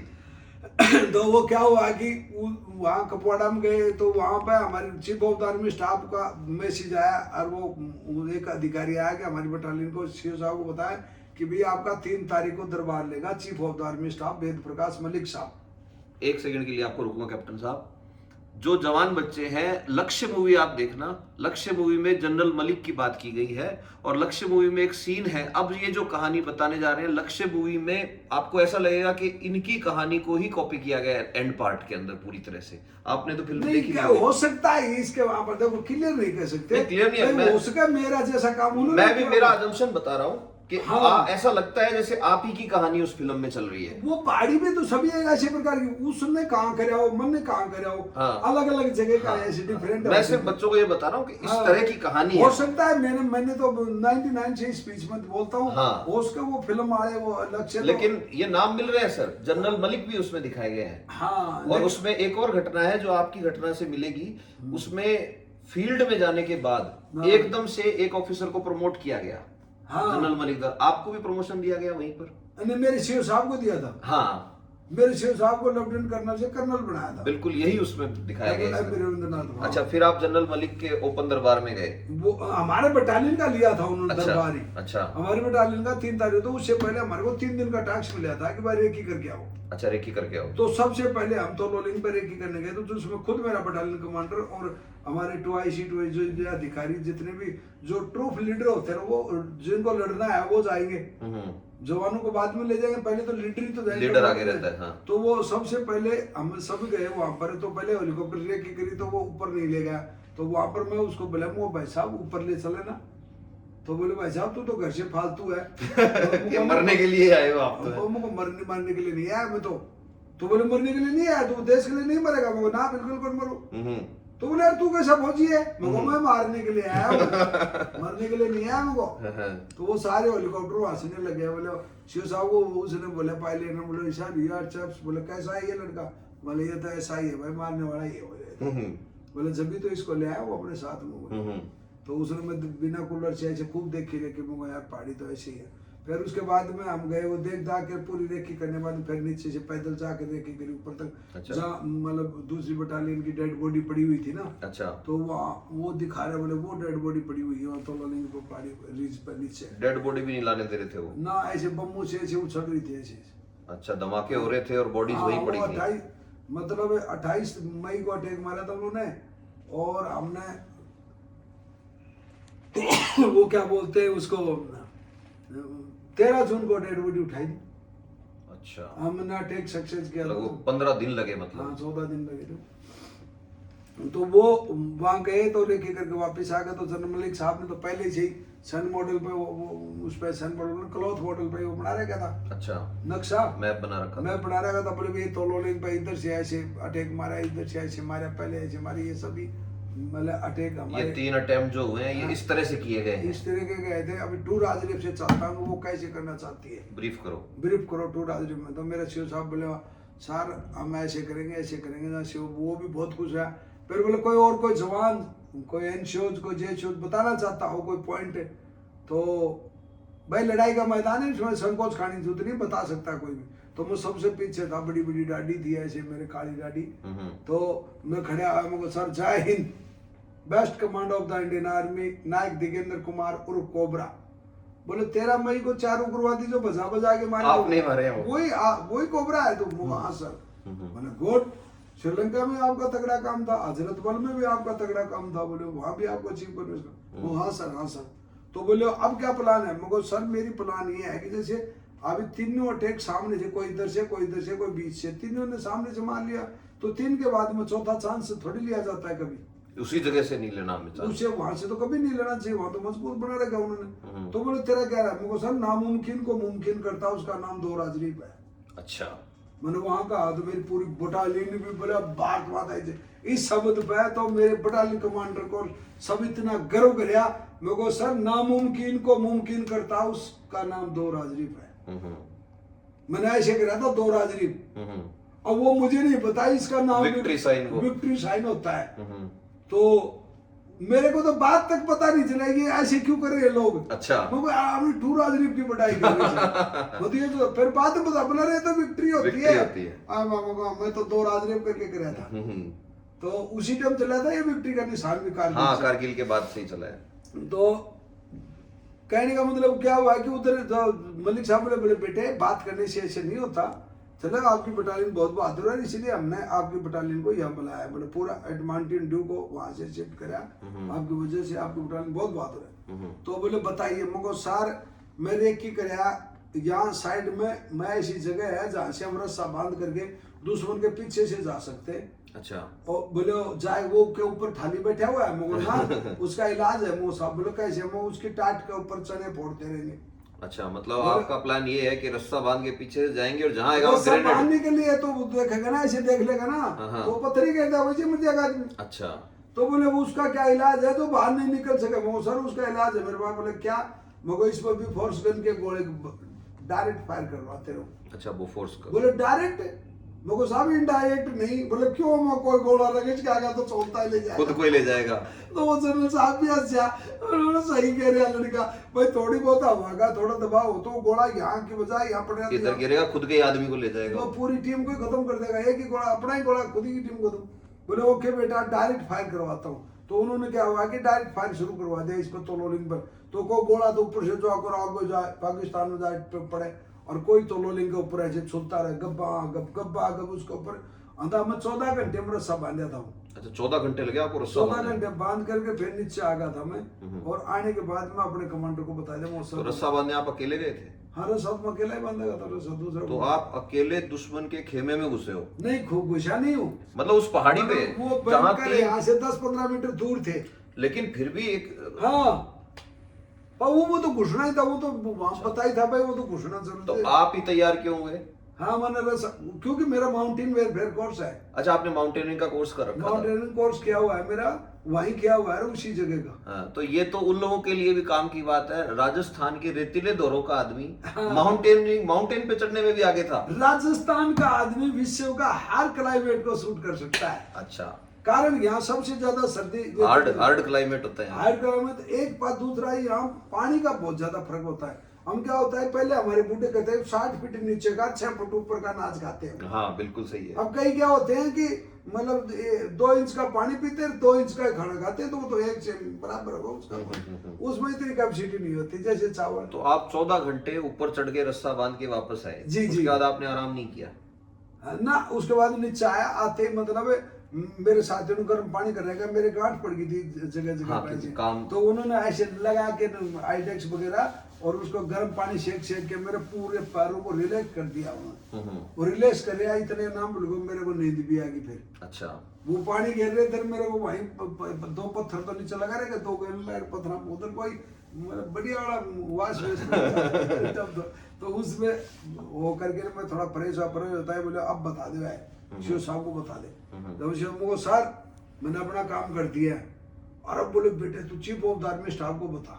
तो वो क्या हुआ कि वहाँ कपवाड़ा में गए तो वहाँ पे हमारे chief of the army staff का मैसेज आया, और वो एक अधिकारी आया कि हमारी बटालियन को सीओ साहब को बताया कि भाई आपका 3 तारीख को दरबार लेगा chief of the army staff Ved Prakash Malik साहब। एक सेकंड के लिए आपको रुकूंगा कैप्टन साहब। जो जवान बच्चे हैं, लक्ष्य मूवी आप देखना, लक्ष्य मूवी में जनरल मलिक की बात की गई है, और लक्ष्य मूवी में एक सीन है। अब ये जो कहानी बताने जा रहे हैं, लक्ष्य मूवी में आपको ऐसा लगेगा कि इनकी कहानी को ही कॉपी किया गया है एंड पार्ट के अंदर पूरी तरह से। आपने तो फिल्म देखी क्या हो सकता है इसके वहां पर, देखो क्लियर नहीं कह सकते, क्लियर नहीं है, हो सका मेरा जैसा काम मैं भी मेरा अजम्पशन बता रहा हूँ कि ऐसा लगता है जैसे आप ही की कहानी उस फिल्म में चल रही है। वो पहाड़ी में तो सभी ऐसे प्रकार की, उसने कहाँ करे हो, मन ने कहाँ करे हो, अलग अलग जगह का ऐसे डिफरेंट। मैं सिर्फ बच्चों को ये बता रहा हूँ कि इस तरह की कहानी हो सकता है। मैंने तो 99 से स्पीच में बोलता हूँ, हो उसके वो फिल्म आए वो लक्ष्य, लेकिन ये नाम मिल रहे हैं सर, जनरल मलिक भी उसमें दिखाए गए हैं। हाँ, और उसमें एक और घटना है जो आपकी घटना से मिलेगी। उसमें फील्ड में जाने के बाद एकदम से एक ऑफिसर को प्रमोट किया गया, जनरल मलिक दा, आपको भी प्रमोशन दिया गया वहीं पर? नहीं, मेरे सीओ साहब को दिया था। हाँ, मेरे सीओ साहब को लेफ्टिनेंट कर्नल से कर्नल बनाया था। बिल्कुल यही उसमें दिखाया गया है। अच्छा, फिर आप जनरल मलिक के ओपन दरबार में गए? वो हमारे बटालियन का लिया था उन्होंने। अच्छा, दरबारी। अच्छा, हमारे बटालियन का 3 तारीख, तो उससे पहले हमारे को 3 दिन का टास्क मिला था कि भाई रेकी करके आओ। अच्छा, रेकी करके आओ। तो सबसे पहले हम तो लोलिंग पर रेकी करने गए, तो उसमें खुद मेरा बटालियन कमांडर और हमारे 2IC जो अधिकारी जितने भी जो ट्रूप लीडर होते हैं, वो जिनको लड़ना है वो जाएंगे, जवानों को बाद में ले जाएंगे, पहले तो लीडर ही तो जाएंगे, लीडर आगे रहता है। हाँ। तो वो सबसे पहले हम सब गए वहां पर, तो पहले हेलीकॉप्टर रेकी करी, तो वो ऊपर नहीं ले गया, तो वहां पर मैं उसको बोला, वो भाई साहब ऊपर ले चले ना, तो बोले भाई साहब तू तो घर से फालतू है। तो मरने के लिए आए हो आप? तो मरने के लिए नहीं आया मैं तो बोले मरने के लिए नहीं आया, तो देश के लिए नहीं मरेगा? मैं ना बिल्कुल कौन मरू। तो बोले यार तू कैसा फौजी है? मैं मारने के लिए आया हूँ, मरने के लिए नहीं आया मुझको। तो वो सारे हेलीकॉप्टर हंसने लगे, बोले शिव साहब को उसने बोले पायलट ने, बोले यार चप्स, बोले कैसा है ये लड़का? बोले ये तो ऐसा ही है भाई, मारने वाला ही है। बोले जब भी तो इसको ले आया वो अपने साथ में। तो उसने मैं बिना कूलर से ऐसे खूब देखी लेके मुझे यार पहाड़ी तो ऐसी है। फिर उसके बाद में हम गए, वो देख दाख के पूरी रेकी करने बाद फिर नीचे से पैदल जाकर रेकी करी ऊपर तक। अच्छा। जहाँ मतलब दूसरी बटालियन की डेड बॉडी पड़ी हुई थी ना। अच्छा। तो वहाँ वो दिखा रहे, बोले वो डेड बॉडी पड़ी हुई है तो पहाड़ी रीच पर नीचे। डेड बॉडी भी नहीं लाने दे रहे थे वो ना, ऐसे बम्बू से ऐसे उछल रही थी ऐसे। अच्छा, धमाके हो रहे थे और बॉडीज वहीं पड़ी थी। मतलब 28 मई को अटैक मारा था उन्होंने, और हमने वो क्या बोलते हैं उसको, 13 जून को डेड बॉडी उठाई थी। अच्छा, हमने अटैक सक्सेस किया था। 15 दिन लगे, मतलब? हाँ, 14 दिन लगे थे। तो वो वहां गए तो लेके करके वापस आ गए। तो जनरल मलिक साहब ने तो पहले से ही सन मॉडल पे वो उस पे सन मॉडल क्लॉथ मॉडल पे वो बना रखा था। अच्छा, नक्शा मैप बना रखा था। बोले भाई तो लोलिंग पे इधर से ऐसे अटैक मारा, इधर से ऐसे मारा, पहले ऐसे मारी, ये सभी मतलब अटैक हमारे ये 3 अटेम्प्ट जो हुए हैं ये इस तरह से किए गए हैं। इस तरह के गए थे। अभी टू राजरीफ से चलता हूँ, वो कैसे करना चाहती है, ब्रीफ करो टू राजरीफ में। तो मेरे शिव साहब बोले सर हम ऐसे करेंगे ना। शिव वो भी बहुत खुश है। फिर बोले कोई जवान, कोई एनशोज, कोई जेशोज बताना चाहता हो कोई पॉइंट, तो भाई लड़ाई का मैदान है, इसमें संकोच खाने की जरूरत नहीं, बता सकता कोई भी। तो मैं सबसे पीछे था, बड़ी बड़ी दाढ़ी थी ऐसे मेरे, काली दाढ़ी। तो मैं खड़े आया, मुझे सर जय हिंद, best command of the Indian army, नायक दिगेंद्र कुमार उर्फ कोबरा। बोले 13 मई को 4 उग्रवादी जो बजा के मारे, आपने मारे हैं? वही कोबरा है। तो हाँ सर। मैंने गुड, श्रीलंका में आपका तगड़ा काम था, हजरत बल में भी आपका तगड़ा काम था, बोले वहां भी आपको चीफ मिनिस्टर। हाँ सर। तो बोले अब क्या प्लान है? मगर सर मेरी प्लान ये है कि जैसे अभी तीनों अटैक सामने से, कोई इधर से, कोई इधर से, कोई बीच से, तीनों ने सामने से मार लिया, तो 3 के बाद में चौथा चांस थोड़ी लिया जाता है कभी। उसी जगह से नहीं लेना हमें, उसे वहां से तो कभी नहीं लेना चाहिए, वहां तो मजबूत बना रखा उन्होंने। तो बोले तेरा क्या रहा है? मुझको सर नामुमकिन को मुमकिन करता, उसका नाम 2 राजरीफ है। अच्छा, मैंने वहां कहा तो मेरी पूरी बटालियन भी बोला बात बात आई इस शब्द पे तो मेरे बटालियन कमांडर को सब इतना गर्व कराया। मेरे को सर नामुमकिन को मुमकिन करता उसका नाम दो राजरीफ है। मैंने ऐसे करा था दो राजरीफ। अब वो मुझे नहीं पता इसका नाम विक्ट्री साइन होता है। तो मेरे को तो बात तक पता नहीं चलेगी ऐसे क्यों कर रहे लोग। अच्छा आपने टू राजरीफ की बढ़ाई कर रही तो फिर बाद में बता बना रहे तो विक्ट्री होती है। मैं तो दो राजरीफ करके कराया था। तो उसी टाइम चला था ये विक्ट्री का निशान भी कारगिल। हाँ कारगिल के बाद से ही चला है। तो कहने का मतलब क्या हुआ कि उधर मलिक साहब बोले बेटे बात करने से ऐसे नहीं होता। चलो आपकी बटालियन बहुत बहादुर है इसलिए हमने आपकी बटालियन को यहाँ बुलाया। बोले पूरा एडमांटिन ड्यू को वहां से शिफ्ट कराया आपकी वजह से आपकी बटालियन बहुत बहादुर है। तो बोले बताइए मुझको सर मैं रेकी कराया यहाँ साइड में मैं ऐसी जगह है जहाँ से हम रस्सा बांध करके दुश्मन के पीछे से जा सकते हैं। अच्छा और बोले जाए वो के ऊपर थाली बैठा हुआ है मुगल ना उसका इलाज है। वो साहब बोले कैसे हम उसकी टाट के ऊपर चने फोड़ते रहेंगे। अच्छा मतलब आपका प्लान ये है कि रस्सा बांध के पीछे जाएंगे और जहाँ आएगा रस्सा बांधने के लिए तो देखेगा ना ऐसे देख लेगा ना तो पत्थरी कहता है वैसे मर जाएगा आदमी। अच्छा तो बोले वो उसका क्या इलाज है तो बाहर नहीं निकल सके। वो सर उसका इलाज है मेरे पास। बोले क्या मगर इस पर भी फोर्स गन के गोले डायरेक्ट फायर करवाते रहो। अच्छा वो फोर्स कर बोले डायरेक्ट मगर साहब इनडायरेक्ट नहीं। बोले क्यों मैं कोई गोला लगे क्या तो चलता ही ले जाएगा खुद कोई ले जाएगा। तो वो जनरल साहब भी हंसा उन्होंने सही कह रहा लड़का भाई थोड़ी बहुत हवा का थोड़ा दबाव हो तो गोला यहाँ की बजाय यहाँ पड़ेगा इधर गिरेगा खुद के आदमी को ले जाएगा तो पूरी टीम को खत्म कर देगा। एक ही गोला अपना ही गोला खुद ही टीम को खत्म। बोले ओके बेटा डायरेक्ट फायर करवाता हूँ। तो उन्होंने क्या हुआ कि डायरेक्ट फायर शुरू करवा दिया इस पर तोलोलिंग पर। तो को गोला तो ऊपर से जो आकर आगे जाए पाकिस्तान में जाए पड़े और कोई तोलोलिंग के ऊपर ऐसे छुलता रहे गब्बा गब उसके ऊपर अंधा मैं 14 घंटे में रस्सा बांधा था। अच्छा 14 घंटे लगे आपको रस्सा 14 घंटे बांध करके फिर नीचे आ गया था मैं। और आने के बाद मैं अपने कमांडर को बता दिया तो रस्सा बांधने आप अकेले गए थे? हाँ रस्सा मैं अकेला ही बांधा था रस्सा दूसरा। तो आप अकेले दुश्मन के खेमे में घुसे हो? नहीं खूब घुसा नहीं हूँ मतलब उस पहाड़ी पे वो यहाँ से 10-15 मीटर दूर थे। लेकिन फिर भी एक हाँ पर वो तो घुसना ही था। वो तो वहां पता ही था भाई वो तो घुसना जरूर। तो आप ही तैयार क्यों हुए? हाँ मैंने क्योंकि मेरा माउंटेन वेलफेयर कोर्स है। अच्छा आपने माउंटेनियरिंग का कोर्स कर रखा था? माउंटेनियरिंग कोर्स किया हुआ है मेरा वहीं किया हुआ है उसी जगह का। हाँ, तो ये तो उन लोगों के लिए भी काम की बात है। राजस्थान के रेतीले दौरों का आदमी माउंटेन पे चढ़ने में भी आगे था। राजस्थान का आदमी विश्व का हर क्लाइमेट को सूट कर सकता है। अच्छा कारण यहाँ सबसे ज्यादा सर्दी हार्ड क्लाइमेट होता है। हार्ड क्लाइमेट एक बात। दूसरा यहाँ पानी का बहुत ज्यादा फर्क होता है। हम क्या होता है पहले हमारे बूढ़े कहते हैं 60 फीट नीचे का 6 फुट ऊपर का अनाज खाते हैं। हाँ बिल्कुल सही है। अब कई क्या होते हैं कि मतलब 2 इंच का पानी पीते हैं 2 इंच का खाना खाते हैं तो वो तो एक से बराबर होगा उसका। उसमें इतनी कैपेसिटी नहीं होती जैसे चावल। तो आप 14 घंटे ऊपर चढ़ के रस्सा बांध के वापस आए? जी उसके बाद आपने आराम नहीं किया ना। उसके बाद नीचे आया आते मतलब मेरे साथियों ने गर्म पानी कर रहा मेरे गांठ पड़ गई थी जगह जगह पर काम। तो उन्होंने ऐसे लगा के आइडेक्स वगैरह और उसको गर्म पानी सेक के मेरे पूरे पैरों को रिलैक्स कर दिया उन्होंने। वो रिलैक्स कर रहा इतने नाम बोलो मेरे को नींद भी आ गई फिर। अच्छा वो पानी गिर रहे थे मेरे को वहीं 2 पत्थर तो नीचे लगा रहेगा 2 पत्थर उधर कोई बढ़िया वाला वाश तो उसमें वो करके मैं थोड़ा परेशान होता है। बोले अब बता दे भाई शिव साहब को बता दे। जब शिव को सर मैंने अपना काम कर दिया है। और अब बोले बेटे तू chief of the army staff को बता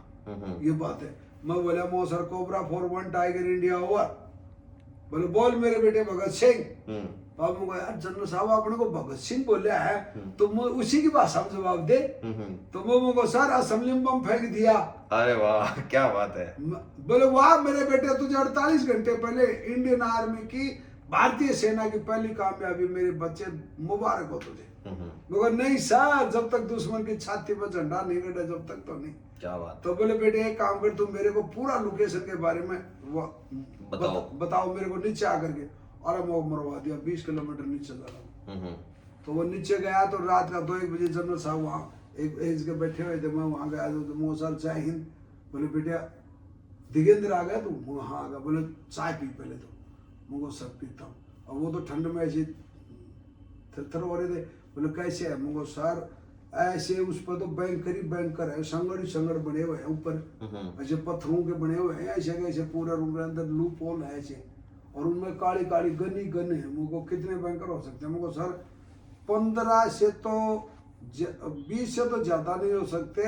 ये बात है। मैं बोला मो sir cobra 41 tiger India over. बोले बोल मेरे बेटे भगत सिंह। अब मुझे यार जनरल साहब आपने को भगत सिंह बोले है तो मैं उसी की भाषा में जवाब दे। तो वो मुझको सर असेंबली में बम फेंक दिया। अरे वाह क्या बात है। बोले वाह मेरे बेटे तुझे 48 घंटे पहले इंडियन आर्मी की भारतीय सेना की पहली कामयाबी मेरे बच्चे मुबारक हो तुझे। मगर नहीं सर जब तक दुश्मन की छाती पर झंडा नहीं गड़ा जब तक तो नहीं। क्या बात। तो बोले बेटे एक काम कर तुम मेरे को पूरा लोकेशन के बारे में बताओ मेरे को नीचे आकर के। और वो मरवा दिया 20 किलोमीटर नीचे जा रहा हूँ। तो वो नीचे गया तो रात का 2-1 बजे जनरल साहब वहाँ एक एज के बैठे हुए थे। मैं वहाँ गया तो मोसर जय हिंद। बोले बेटा दिगेंद्र आ गया तू? हाँ आ गया। बोले चाय पी पहले तो। मुझको सब पीता हूँ। और वो तो ठंड में ऐसे थर हो रहे थे। बोले कैसे है? मुझको सर ऐसे उस पर तो बैंकर है संगड़ बने हुए हैं ऊपर ऐसे पत्थरों के बने हुए हैं ऐसे कैसे पूरा रूम के अंदर लूप होल है ऐसे। और उनमें काली काली गनी गन है। मुझको कितने बैंकर हो सकते हैं? मुझको सर 15 से तो 20 से तो ज्यादा नहीं हो सकते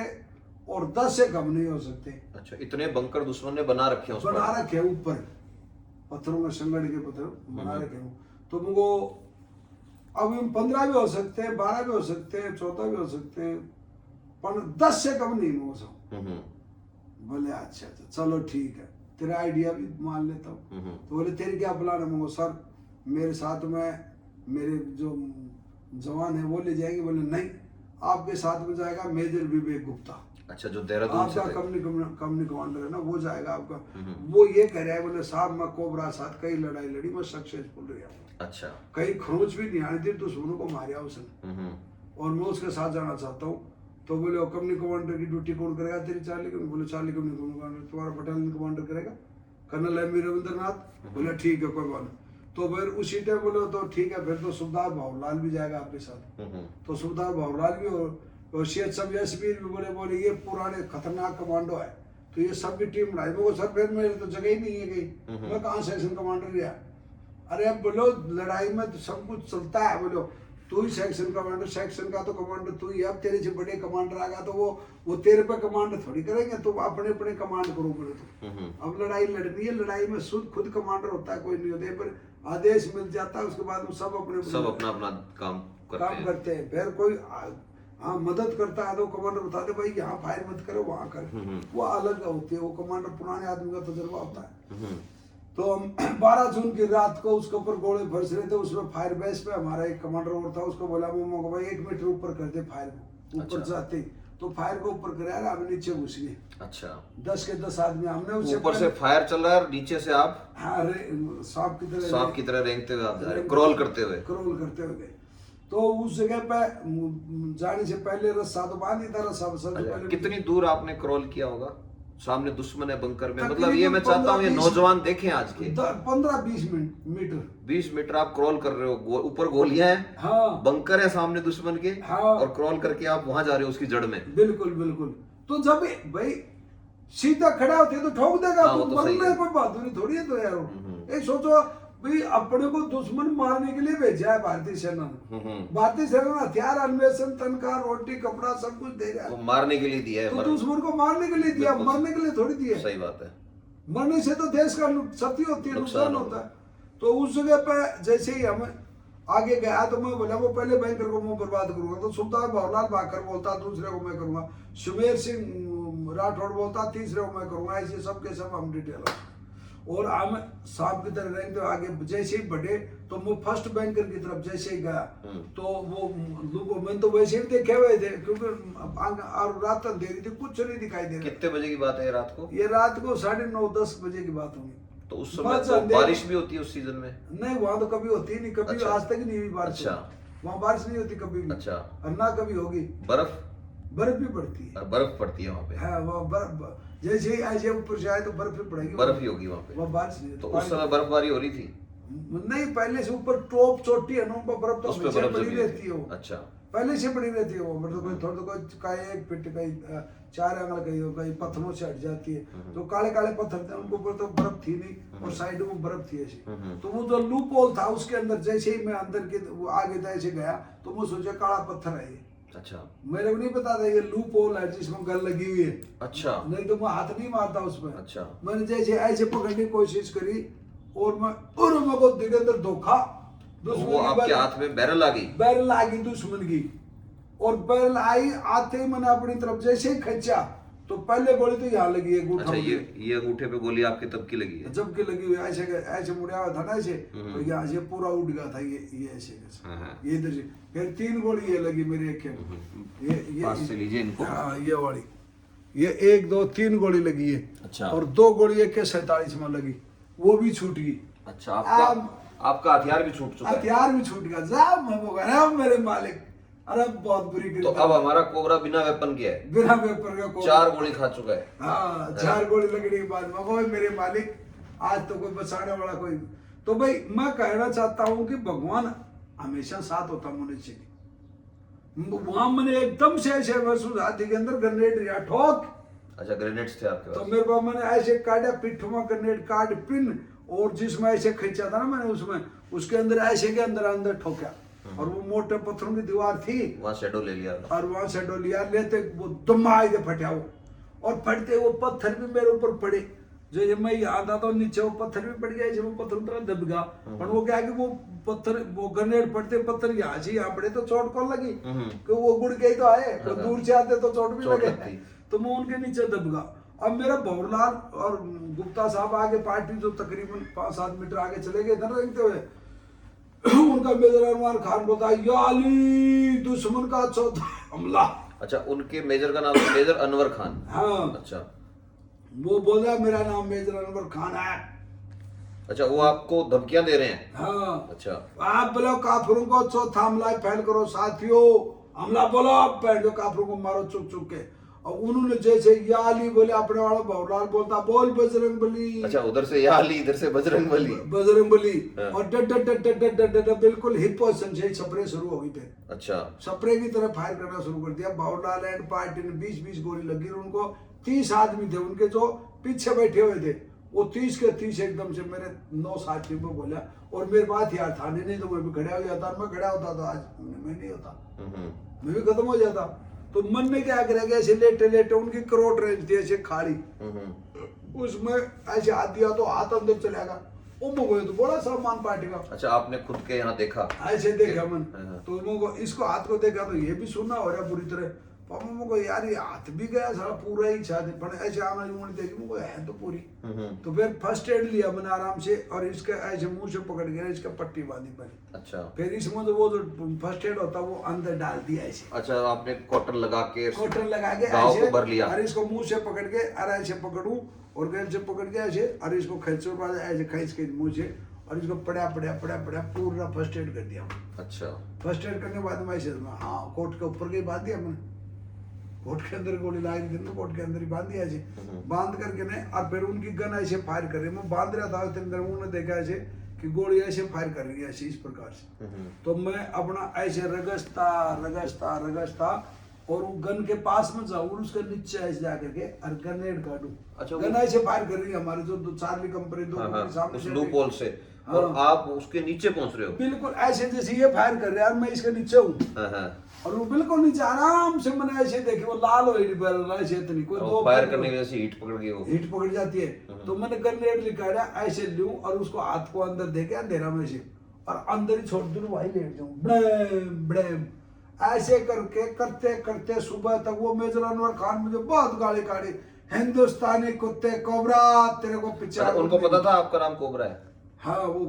और 10 से कम नहीं हो सकते। अच्छा, इतने बंकर दुश्मन ने बना रखे हैं उस बना पर। रखे ऊपर पत्थरों में संगड़ के पत्थर बना रखे हूँ। तो मुझको अब 15 भी हो सकते हैं, 12 भी हो सकते हैं, 14 भी हो सकते हैं, पर 10 से कम नहीं मुझको। बोले अच्छा अच्छा चलो ठीक है, तेरा आइडिया भी मान लेता हूँ। तो बोले तेरी क्या प्लान है? मुझको सर मेरे साथ में मेरे जो जवान है वो ले जाएंगे। बोले नहीं, आपके साथ में जाएगा मेजर विवेक गुप्ता। अच्छा, जो देहरादून से आपका थे। कंपनी कमांडर है ना, वो जाएगा आपका। वो ये कह रहा है, बोले साहब मैं कोबरा साथ कई लड़ाई लड़ी, मैं सक्सेसफुल रहा हूँ, अच्छा। कहीं खरोच भी नहीं आनी थी, दुश्मनों को मारा उसने, और मैं उसके साथ जाना चाहता हूँ। तो बोले कंपनी कमांडर की ड्यूटी कौन करेगा? तेरी चार्ली कंपनी। बोले चार्ली कंपनी कमांडर, तुम्हारा बटालियन कमांडर करेगा कर्नल एम वी रविंद्रनाथ। बोले ठीक है कोई बात नहीं। तो फिर उसी टाइम बोले तो ठीक है, फिर तो सुबेदार भावलाल भी जाएगा आपके साथ। तो सुबेदार भावलाल भी और शेख सब यशवीर भी बोले ये पुराने खतरनाक कमांडो है, तो ये सब की टीम बनाई। वो सर फिर मेरे तो जगह ही नहीं है कहीं, मैं कहाँ सेक्शन कमांडर गया? अरे अब बोलो लड़ाई में तो सब कुछ चलता है, बोलो तू ही सेक्शन कमांडर, सेक्शन का तो कमांडर तू ही। अब तेरे से बड़े कमांडर आगा तो वो तेरे पे कमांड थोड़ी करेंगे, तुम अपने अपने कमांड करो बोले तो। अब लड़ाई लड़नी है, लड़ाई में खुद कमांडर होता है, कोई नहीं होता है, पर आदेश मिल जाता है, उसके बाद वो सब अपना अपना काम करते हैं। फिर कोई हाँ मदद करता है तो कमांडर बताते भाई यहाँ फायर मत करो, वहां कर, वो अलग होती है, वो कमांडर पुराने आदमी का तजुर्बा होता है। तो हम 12 जून की रात को उसके ऊपर गोले बरस रहे थे, उसमें फायर बेस पे हमारा एक कमांडर और था, उसको बोला मोमो को भाई 1 मीटर ऊपर कर दे फायर को, ऊपर जाते तो फायर को ऊपर कराया, हम नीचे घुस गए। अच्छा, 10 के 10 आदमी हमने उससे ऊपर से फायर चल रहा है और नीचे से आप हाँ सांप की तरह रेंगते हुए आप जा रहे, क्रॉल करते हुए गए। तो उस जगह पे जाने से पहले रस्सा तो बांध ही था, रस्सा पहले। कितनी दूर आपने क्रॉल किया होगा? सामने दुश्मन है बंकर में, मतलब ये मैं चाहता हूँ ये नौजवान देखें आज के। 15-20 मीटर 20 मीटर आप क्रॉल कर रहे हो, ऊपर गोलियां हैं, हाँ बंकर है सामने दुश्मन के, हाँ, और क्रॉल करके आप वहां जा रहे हो उसकी जड़ में। बिल्कुल बिल्कुल। तो जब भाई सीधा खड़ा होते तो ठोक देगा, हाँ, तो मरना कोई बहादुरी थोड़ी है। तो यार सोचो भाई अपने को दुश्मन मारने के लिए भेजा है भारतीय सेना ने, भारतीय सेना ने हथियार, अन्वेषण, तनख्वाह, रोटी, कपड़ा सब कुछ दे रहा है, मारने के लिए दिया है, तो दुश्मन को मारने के लिए दिया, मरने के लिए थोड़ी दिया। सही बात है, मरने से तो देश का क्षति होती है, नुकसान होता है। तो उस जगह पे जैसे ही हम आगे गया तो मैं बोला वो पहले बैंकर को मैं बर्बाद करूंगा, तो सुल्तान भावलाल भाकर बोलता दूसरे को मैं करूंगा, सुमेर सिंह राठौड़ बोलता तीसरे को मैं करूंगा, ऐसे सब के सब हम डिटेल। और हम सांप की तरह रहेंगे। आगे जैसे ही बढ़े तो वो फर्स्ट बैंकर की तरफ जैसे ही गया तो वो लोगों मैंने तो वैसे भी देखे हुए थे, क्योंकि और रात अंधेरी थी, कुछ नहीं दिखाई दे रहा। कितने बजे की बात है रात को? ये रात को 9:30-10 बजे की बात होगी। तो उस समय तो बारिश भी होती है उस सीजन में? नहीं, वहां तो कभी होती नहीं, कभी अच्छा। आज तक नहीं हुई बारिश। अच्छा, वहाँ बारिश नहीं होती कभी भी। अच्छा, और ना कभी होगी। बर्फ भी पड़ती है, बर्फ पड़ती है वहाँ पे। हाँ वहाँ बर्फ जैसे ही ऐसे ऊपर से आए तो बर्फ भी पड़ेगी, बर्फ ही होगी वहाँ पे। वहाँ बारिश नहीं। तो उस समय बर्फबारी हो रही थी? नहीं, पहले से ऊपर टॉप चोटी है ना, बर्फ तो हमेशा पड़ी रहती है वो। अच्छा, पहले से पड़ी रहती है वो, मतलब कोई थोड़ा कोई का 1 फीट कहीं 4 आंगल कहीं पत्थरों से हट जाती है। तो काले काले पत्थर थे, उनके ऊपर तो बर्फ थी नहीं और साइड में बर्फ थी ऐसी। तो वो जो लूप होल था उसके अंदर जैसे ही मैं अंदर के आगे ऐसे गया तो मैं सोचा काला पत्थर है ये। अच्छा, मेरे को नहीं पता था ये लूप होल है जिसमें गल लगी हुई है। अच्छा, नहीं तो मैं हाथ नहीं मारता उसमें। अच्छा, मैंने जैसे ऐसे पकड़ने की कोशिश करी और मेरे को धीरे अंदर धोखा, वो आपके हाथ में बैरल आ गई? बैरल आ गई दुश्मन की, और बैरल आई आते ही मैंने अपनी तरफ जैसे ही खींचा तो पहले गोली तो यहाँ लगी है अंगूठा। अच्छा, ये अंगूठे पे गोली आपके तब की लगी है? जब की लगी हुई, ऐसे मुड़ा हुआ था ना ऐसे, तो यहाँ से पूरा उठ गया था ये ऐसे ये इधर से। फिर 3 गोली ये लगी मेरी एक ये पास से लीजिए इनको। हाँ, ये वाली ये 1 2 3 गोली लगी है। अच्छा, और 2 गोली AK-47 में लगी, वो भी छूट गई। अच्छा, आपका हथियार भी छूट चुका है? हथियार भी छूट गया। जा मेरे मालिक, अरे बहुत बुरी। तो अब हमारा कोबरा बिना वेपन के है? बिना वेपन का कोबरा 4 गोली खा चुका है। हाँ, 4 गोली लगने के बाद मेरे मालिक आज तो कोई बचाने वाला कोई। तो भाई मैं कहना चाहता हूँ कि भगवान हमेशा साथ होता मनुष्य के। वहां मैंने एकदम से ऐसे महसूस हाथी के अंदर ग्रेनेड रिया ठोक। अच्छा, ग्रेनेड्स थे आपके पास? तो मेरे पास मैंने ऐसे काटा, पिट्ठ में ग्रेनेड काट पिन और जिसमें ऐसे खींचा था ना मैंने उसमें, उसके अंदर ऐसे के अंदर ठोका, और वो मोटे पत्थरों की दीवार थी, वहाँ शेडो ले लिया। और वहां से डोलिया लेते वो दमाई दे फटा वो, और फटते वो पत्थर भी मेरे ऊपर पड़े। जो ये मैं यहाँ था तो नीचे वो पत्थर भी पड़ गया, वो पत्थर उतना दब गया। पर वो क्या है कि वो पत्थर, वो ग्रेनेड पड़ते पत्थर यहाँ से यहाँ पड़े तो चोट कौन लगी, कि वो गुड़ के ही तो आए, वो दूर से आते तो चोट भी लगे, तो मैं उनके नीचे दब गया। अब मेरा भंवरलाल और गुप्ता साहब आगे पार्टी जो तकरीबन 5-7 मीटर आगे चले गए इधर रेंगते हुए, उनका मेजर अनवर खान बोलता है, या अली दुश्मन का चौथा हमला। अच्छा, उनके मेजर का नाम मेजर अनवर खान। हाँ, अच्छा, वो बोला मेरा नाम मेजर अनवर खान है। अच्छा, वो आपको धमकियां दे रहे हैं। हाँ, अच्छा, आप बोलो काफिरों को चौथा हमला फैल करो साथियों, हमला बोलो, आप पहन दो काफिरों को मारो चुप चुप के। और उन्होंने जैसे या अली बोले, अपने वाला भंवरलाल बोलता बोल बजरंग बली। अच्छा, उधर से या अली, इधर से बजरंग बली। बजरंग बली। हाँ। और डट डट डट डट डट डट डट बिल्कुल हिप पोजीशन से स्प्रे शुरू हो गई थे। अच्छा, स्प्रे की तरह फायर करना शुरू कर दिया। भंवरलाल एंड पार्टी ने 20-20 गोली लगी, और उनको 30 आदमी थे उनके जो पीछे बैठे हुए थे, वो 30 के 30 एकदम से मेरे 9 साथियों को बोला। और मेरे पास यार था नहीं तो मैं भी खड़ा हो जाता, मैं खड़ा होता तो आज मैं नहीं होता, मैं भी खत्म हो जाता। तो मन में क्या करेगा, ऐसे लेटे लेटे उनकी करोड़ रेंज थी ऐसे खाड़ी, उसमें ऐसे हाथ दिया तो हाथ अंदर चला गया, वो तो बड़ा सलमान पार्टी का। अच्छा, आपने खुद के यहाँ देखा? ऐसे देखा मन, हाँ। तो मुझको इसको हाथ को देखा तो ये भी सुना हो रहा बुरी तरह। पापा मुझको यार ये हाथ भी गया सारा पूरा ही छा दे, पर ऐसे आना उंगली देखी मुझको है तो पूरी। तो फिर फर्स्ट एड लिया मैंने आराम से, और इसके ऐसे मुंह से पकड़ गया, इसका पट्टी बांधी पड़ी। अच्छा, फिर इसमें तो वो जो फर्स्ट एड होता वो अंदर डाल दिया ऐसे। अच्छा, आपने कॉटन लगा के कॉटन लगा के घाव ऐसे को भर लिया। और इसको मुंह से पकड़ के और ऐसे पकड़ूं, और गैर से पकड़ के ऐसे, और इसको खींचो बाद ऐसे खींच के मुंह से, और इसको पड़ा पूरा फर्स्ट एड कर दिया। अच्छा, फर्स्ट एड करने के बाद में ऐसे हाँ कोट के ऊपर के बांध दिया मैंने, कोट के अंदर गोली लाई थी ना, कोट के अंदर ही बांध दिया ऐसे। बांध करके ने, और फिर उनकी गन ऐसे फायर कर रही है, मैं बांध रहा था उतने देर उन्होंने देखा ऐसे कि गोली ऐसे फायर कर रही है ऐसे इस प्रकार से। तो मैं अपना ऐसे रगसता और वो गन के पास में जाऊँ और उसके नीचे ऐसे जाकर के और ग्रेनेड काटूं। अच्छा, गन ऐसे फायर कर रही है हमारे जो चार्ली कंपनी दो कंपनी सामने उस से लूप होल से, और आप उसके नीचे पहुंच रहे हो। बिल्कुल ऐसे जैसे ये फायर कर रहे हैं और मैं इसके नीचे हूँ, और वो बिल्कुल नीचे आराम से मैंने ऐसे देखी, वो लाल हो रही ऐसे इतनी कोई दो फायर करने की वजह से हीट पकड़ गई, वो हीट पकड़ जाती है। तो मैंने ग्रेनेड निकाला ऐसे लूं, और उसको हाथ को अंदर देके अंधेरा में से, और अंदर ही छोड़ दूं, वहीं लेट जाऊं, ब्लेम ब्लेम ऐसे करके करते करते सुबह तक वो मेजर अनवर खान मुझे बहुत गाली काढ़ी, हिंदुस्तानी कुत्ते कोबरा तेरे को पीछे। उनको पता था आपका नाम कोबरा है? हाँ, वो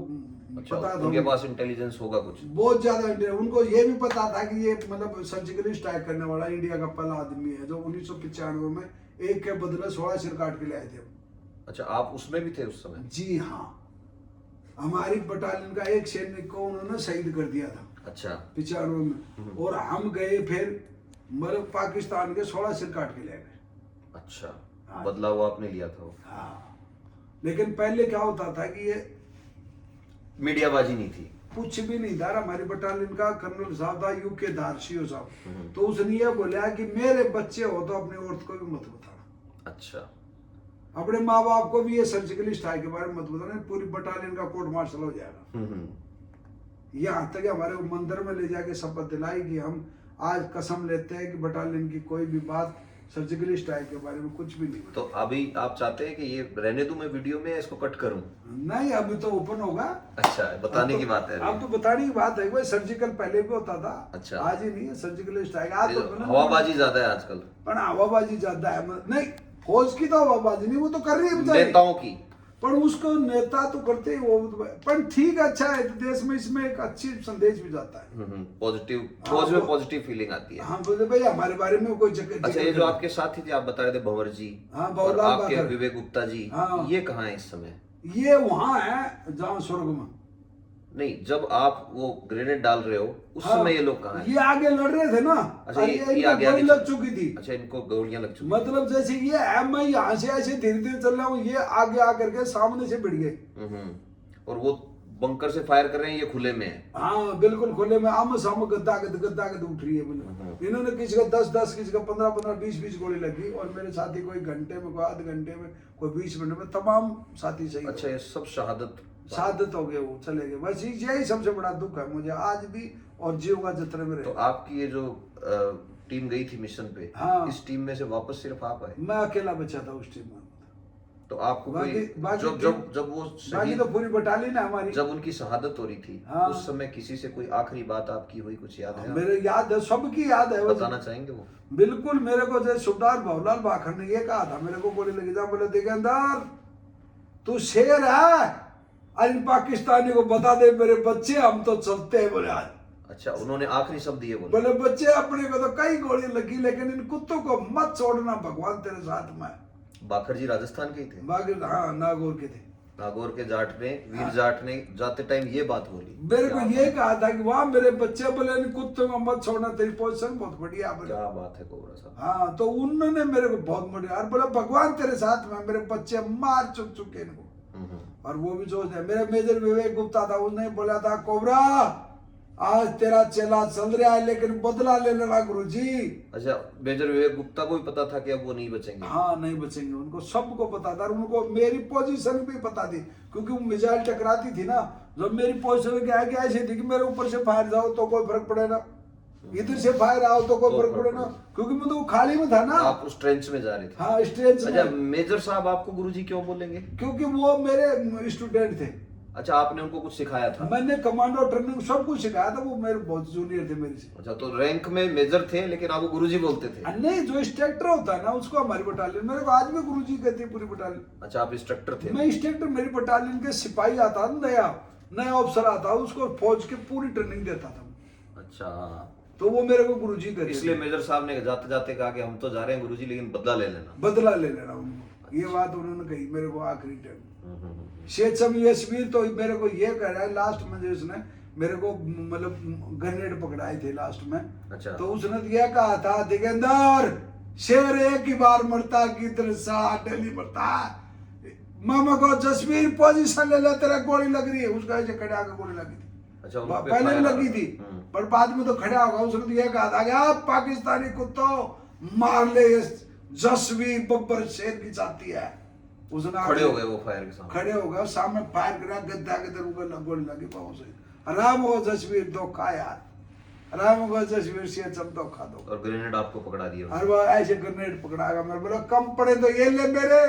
अच्छा, पता था उनके पास इंटेलिजेंस होगा कुछ बहुत ज्यादा। उनको ये भी पता था कि ये मतलब सर्जिकली स्ट्राइक करने वाला इंडिया का पहला आदमी है, जो 1995 में एक के बदले 16 सिर काट के ले आए थे। अच्छा, आप उसमें भी थे उस समय? जी हाँ, हमारी बटालियन का एक सैनिक को उन्होंने शहीद कर दिया था। अच्छा, 95 में, और हम गए फिर मतलब पाकिस्तान के 16 सिर काट के ले गए। अच्छा, हाँ। बदलाव आपने लिया था वो। हाँ, लेकिन पहले क्या होता था कि ये मीडियाबाजी नहीं थी, कुछ भी नहीं था। हमारी बटालियन का कर्नल साहब था यूके दारशियो साहब, तो उसने ये बोला कि मेरे बच्चे हो तो अपनी औरत को भी मत बताना। अच्छा, अपने माँ बाप को भी ये सर्जिकल स्ट्राइक के बारे में मत बताना, पूरी बटालियन का कोर्ट मार्शल हो जाएगा। यहाँ तक हमारे को मंदिर में ले जाके शपथ दिलाई कि हम आज कसम लेते हैं कि बटालियन की कोई भी बात सर्जिकल स्ट्राइक के बारे में कुछ भी नहीं। तो अभी आप चाहते हैं कि ये रहने दूं मैं वीडियो में, इसको कट करूं? नहीं, अभी तो ओपन होगा। अच्छा, बताने की बात है अब तो बताने की बात है, सर्जिकल पहले भी होता था। अच्छा, आज ही नहीं है सर्जिकल स्ट्राइक, आज तो हवाबाजी ज्यादा है आजकल। पर हवाबाजी ज्यादा है नहीं, फौज की तो हवाबाजी नहीं, वो तो कर रही है नेताओं की, पर उसको नेता तो करते ही वो, पर ठीक अच्छा है देश में, इसमें एक अच्छी संदेश भी जाता है, पॉजिटिव, फौज में पॉजिटिव फीलिंग आती है। हाँ बोले भाई हमारे बारे में कोई जगह। अच्छा, ये जो आपके साथी थे, आप बता रहे थे भंवर जी, हाँ, और आपके विवेक गुप्ता जी, हाँ, ये कहाँ है इस समय? ये वहाँ है जहाँ स्वर्ग में। नहीं, जब आप वो ग्रेनेड डाल रहे हो उस समय ये लोग कहाँ हैं? ये आगे लड़ रहे थे ना। अच्छा, ये आगे लग चुकी थी। अच्छा, इनको गोलियां लग चुकी। मतलब जैसे ये है, मैं यहाँ से ऐसे धीरे धीरे चल रहा हूँ, ये आगे आकर के सामने से भिड़ गए, और वो बंकर से फायर कर रहे हैं, ये खुले में है। हाँ बिल्कुल खुले में, आम साम गद्दा उठ रही है बिल्कुल। इन्होंने किसी का 10-10, किसी का 15-15, 20-20 गोली लगी, और मेरे साथी कोई घंटे में, कोई आधे घंटे में, कोई 20 मिनट में, तमाम साथी सही। अच्छा, ये सब शहादत हो गए, वो चले गए। बस यही सबसे बड़ा दुख है मुझे आज भी, और जीवगा जतरे में तो आपकी ये जो टीम गई थी मिशन पे, हाँ, इस टीम में से वापस सिर्फ आप आए? मैं अकेला बचा था उस टीम में। तो आपको कोई जब वो बाकी तो पूरी बटालियन है हमारी। जब उनकी शहादत हो रही थी, हाँ, उस समय किसी से कोई आखिरी बात आपकी हुई, कुछ याद है? मेरे याद है, सबकी याद है। बताना चाहेंगे वो? बिल्कुल, मेरे को जैसे सुबदार भवलाल भाखड़ ने ये कहा था, मेरे को गोली लगी था, बोले दिगंबर तू शेर है, आज इन पाकिस्तानी को बता दे मेरे बच्चे हम तो चलते हैं, बोले आज। अच्छा, उन्होंने आखिरी शब्द ये बोले बच्चे अपने को तो कई गोली लगी, लेकिन इन कुत्तों को मत छोड़ना, भगवान तेरे साथ में। भाखड़ जी राजस्थान के ही थे? हाँ, नागौर के थे। नागौर के जाट ने, वीर जाट ने जाते टाइम ये बात बोली, मेरे को ये कहा था कि वहां मेरे बच्चे, बोले इन कुत्तों को मत छोड़ना, तेरी पोजीशन बहुत बढ़िया। क्या बात है कोबरा साहब। हाँ, तो उन्होंने मेरे को बहुत बढ़िया, बोला भगवान तेरे साथ में, मेरे बच्चे मार चुके इनको। और वो भी सोच रहे, मेरे मेजर विवेक गुप्ता था, उसने बोला था कोबरा आज तेरा चेला चल रहा है, लेकिन बदला ले लेना गुरुजी। अच्छा, मेजर विवेक गुप्ता को भी पता था कि अब वो नहीं बचेंगे? हाँ, नहीं बचेंगे, उनको सबको पता था, उनको मेरी पोजीशन भी पता थी, क्योंकि वो मिसाइल टकराती थी ना, जब मेरी पोजीशन क्या है कि ऐसी थी कि मेरे ऊपर से फायर जाओ तो कोई फर्क पड़े ना, इधर से फायर आओ तो कोई फर्क पड़े ना, क्योंकि मैं तो खाली में था ना। आप उस ट्रेंच में जा रहे थे? हाँ, ट्रेंच में। अच्छा, मेजर साहब आपको गुरुजी क्यों बोलेंगे? क्योंकि वो मेरे स्टूडेंट थे। अच्छा, आपने उनको कुछ सिखाया था? मैंने कमांडो ट्रेनिंग सब कुछ सिखाया था, वो मेरे बहुत जूनियर थे मेरे से। अच्छा, तो रैंक में मेजर थे, लेकिन आपको गुरुजी बोलते थे? नहीं, जो इंस्ट्रक्टर होता है ना, उसको हमारी बटालियन, मेरे को आज भी गुरुजी कहती है पूरी बटालियन। अच्छा, आप इंस्ट्रक्टर थे? मैं इंस्ट्रक्टर, मेरी बटालियन के सिपाही आता नया अफसर आता, उसको फौज की पूरी ट्रेनिंग देता था। अच्छा, तो वो मेरे को गुरुजी कहते। इसलिए मेजर साहब ने जाते जाते कहा कि हम तो जा रहे हैं गुरुजी, लेकिन बदला ले लेना। बदला ले लेना उनको, ये बात उन्होंने कही मेरे को आखिरी टाइम। शेषम यशवीर तो मेरे को ये कह रहा है लास्ट में, जो उसने मेरे को मतलब ग्रेनेड पकड़ाए थे लास्ट में। अच्छा, तो उसने ये कहा था, दिगंबर शेर एक ही बार मरता, किधर साठ डेली मरता। मामा को जसवीर पोजीशन ले ले, तेरा गोली लग रही है, उसका ऐसे खड़े आकर गोली लगी थी। अच्छा, पहले लगी थी, पर बाद में तो खड़ा होगा। उसने ये कहा था कि आप पाकिस्तानी कुत्तों मार ले, जसवीर बब्बर शेर की जाती है। उसने खड़े हो गए, वो फायर के सामने खड़े हो गए, सामने फायर करा, गद्दा के तरफ ऊपर गोली लगी पाँव से। राम हो जसवीर धोखा यार, राम हो जसवीर से सब धोखा दो। और ग्रेनेड आपको पकड़ा दिया? और वो ऐसे ग्रेनेड पकड़ाएगा, मैं बोला कम पड़े तो ये ले मेरे,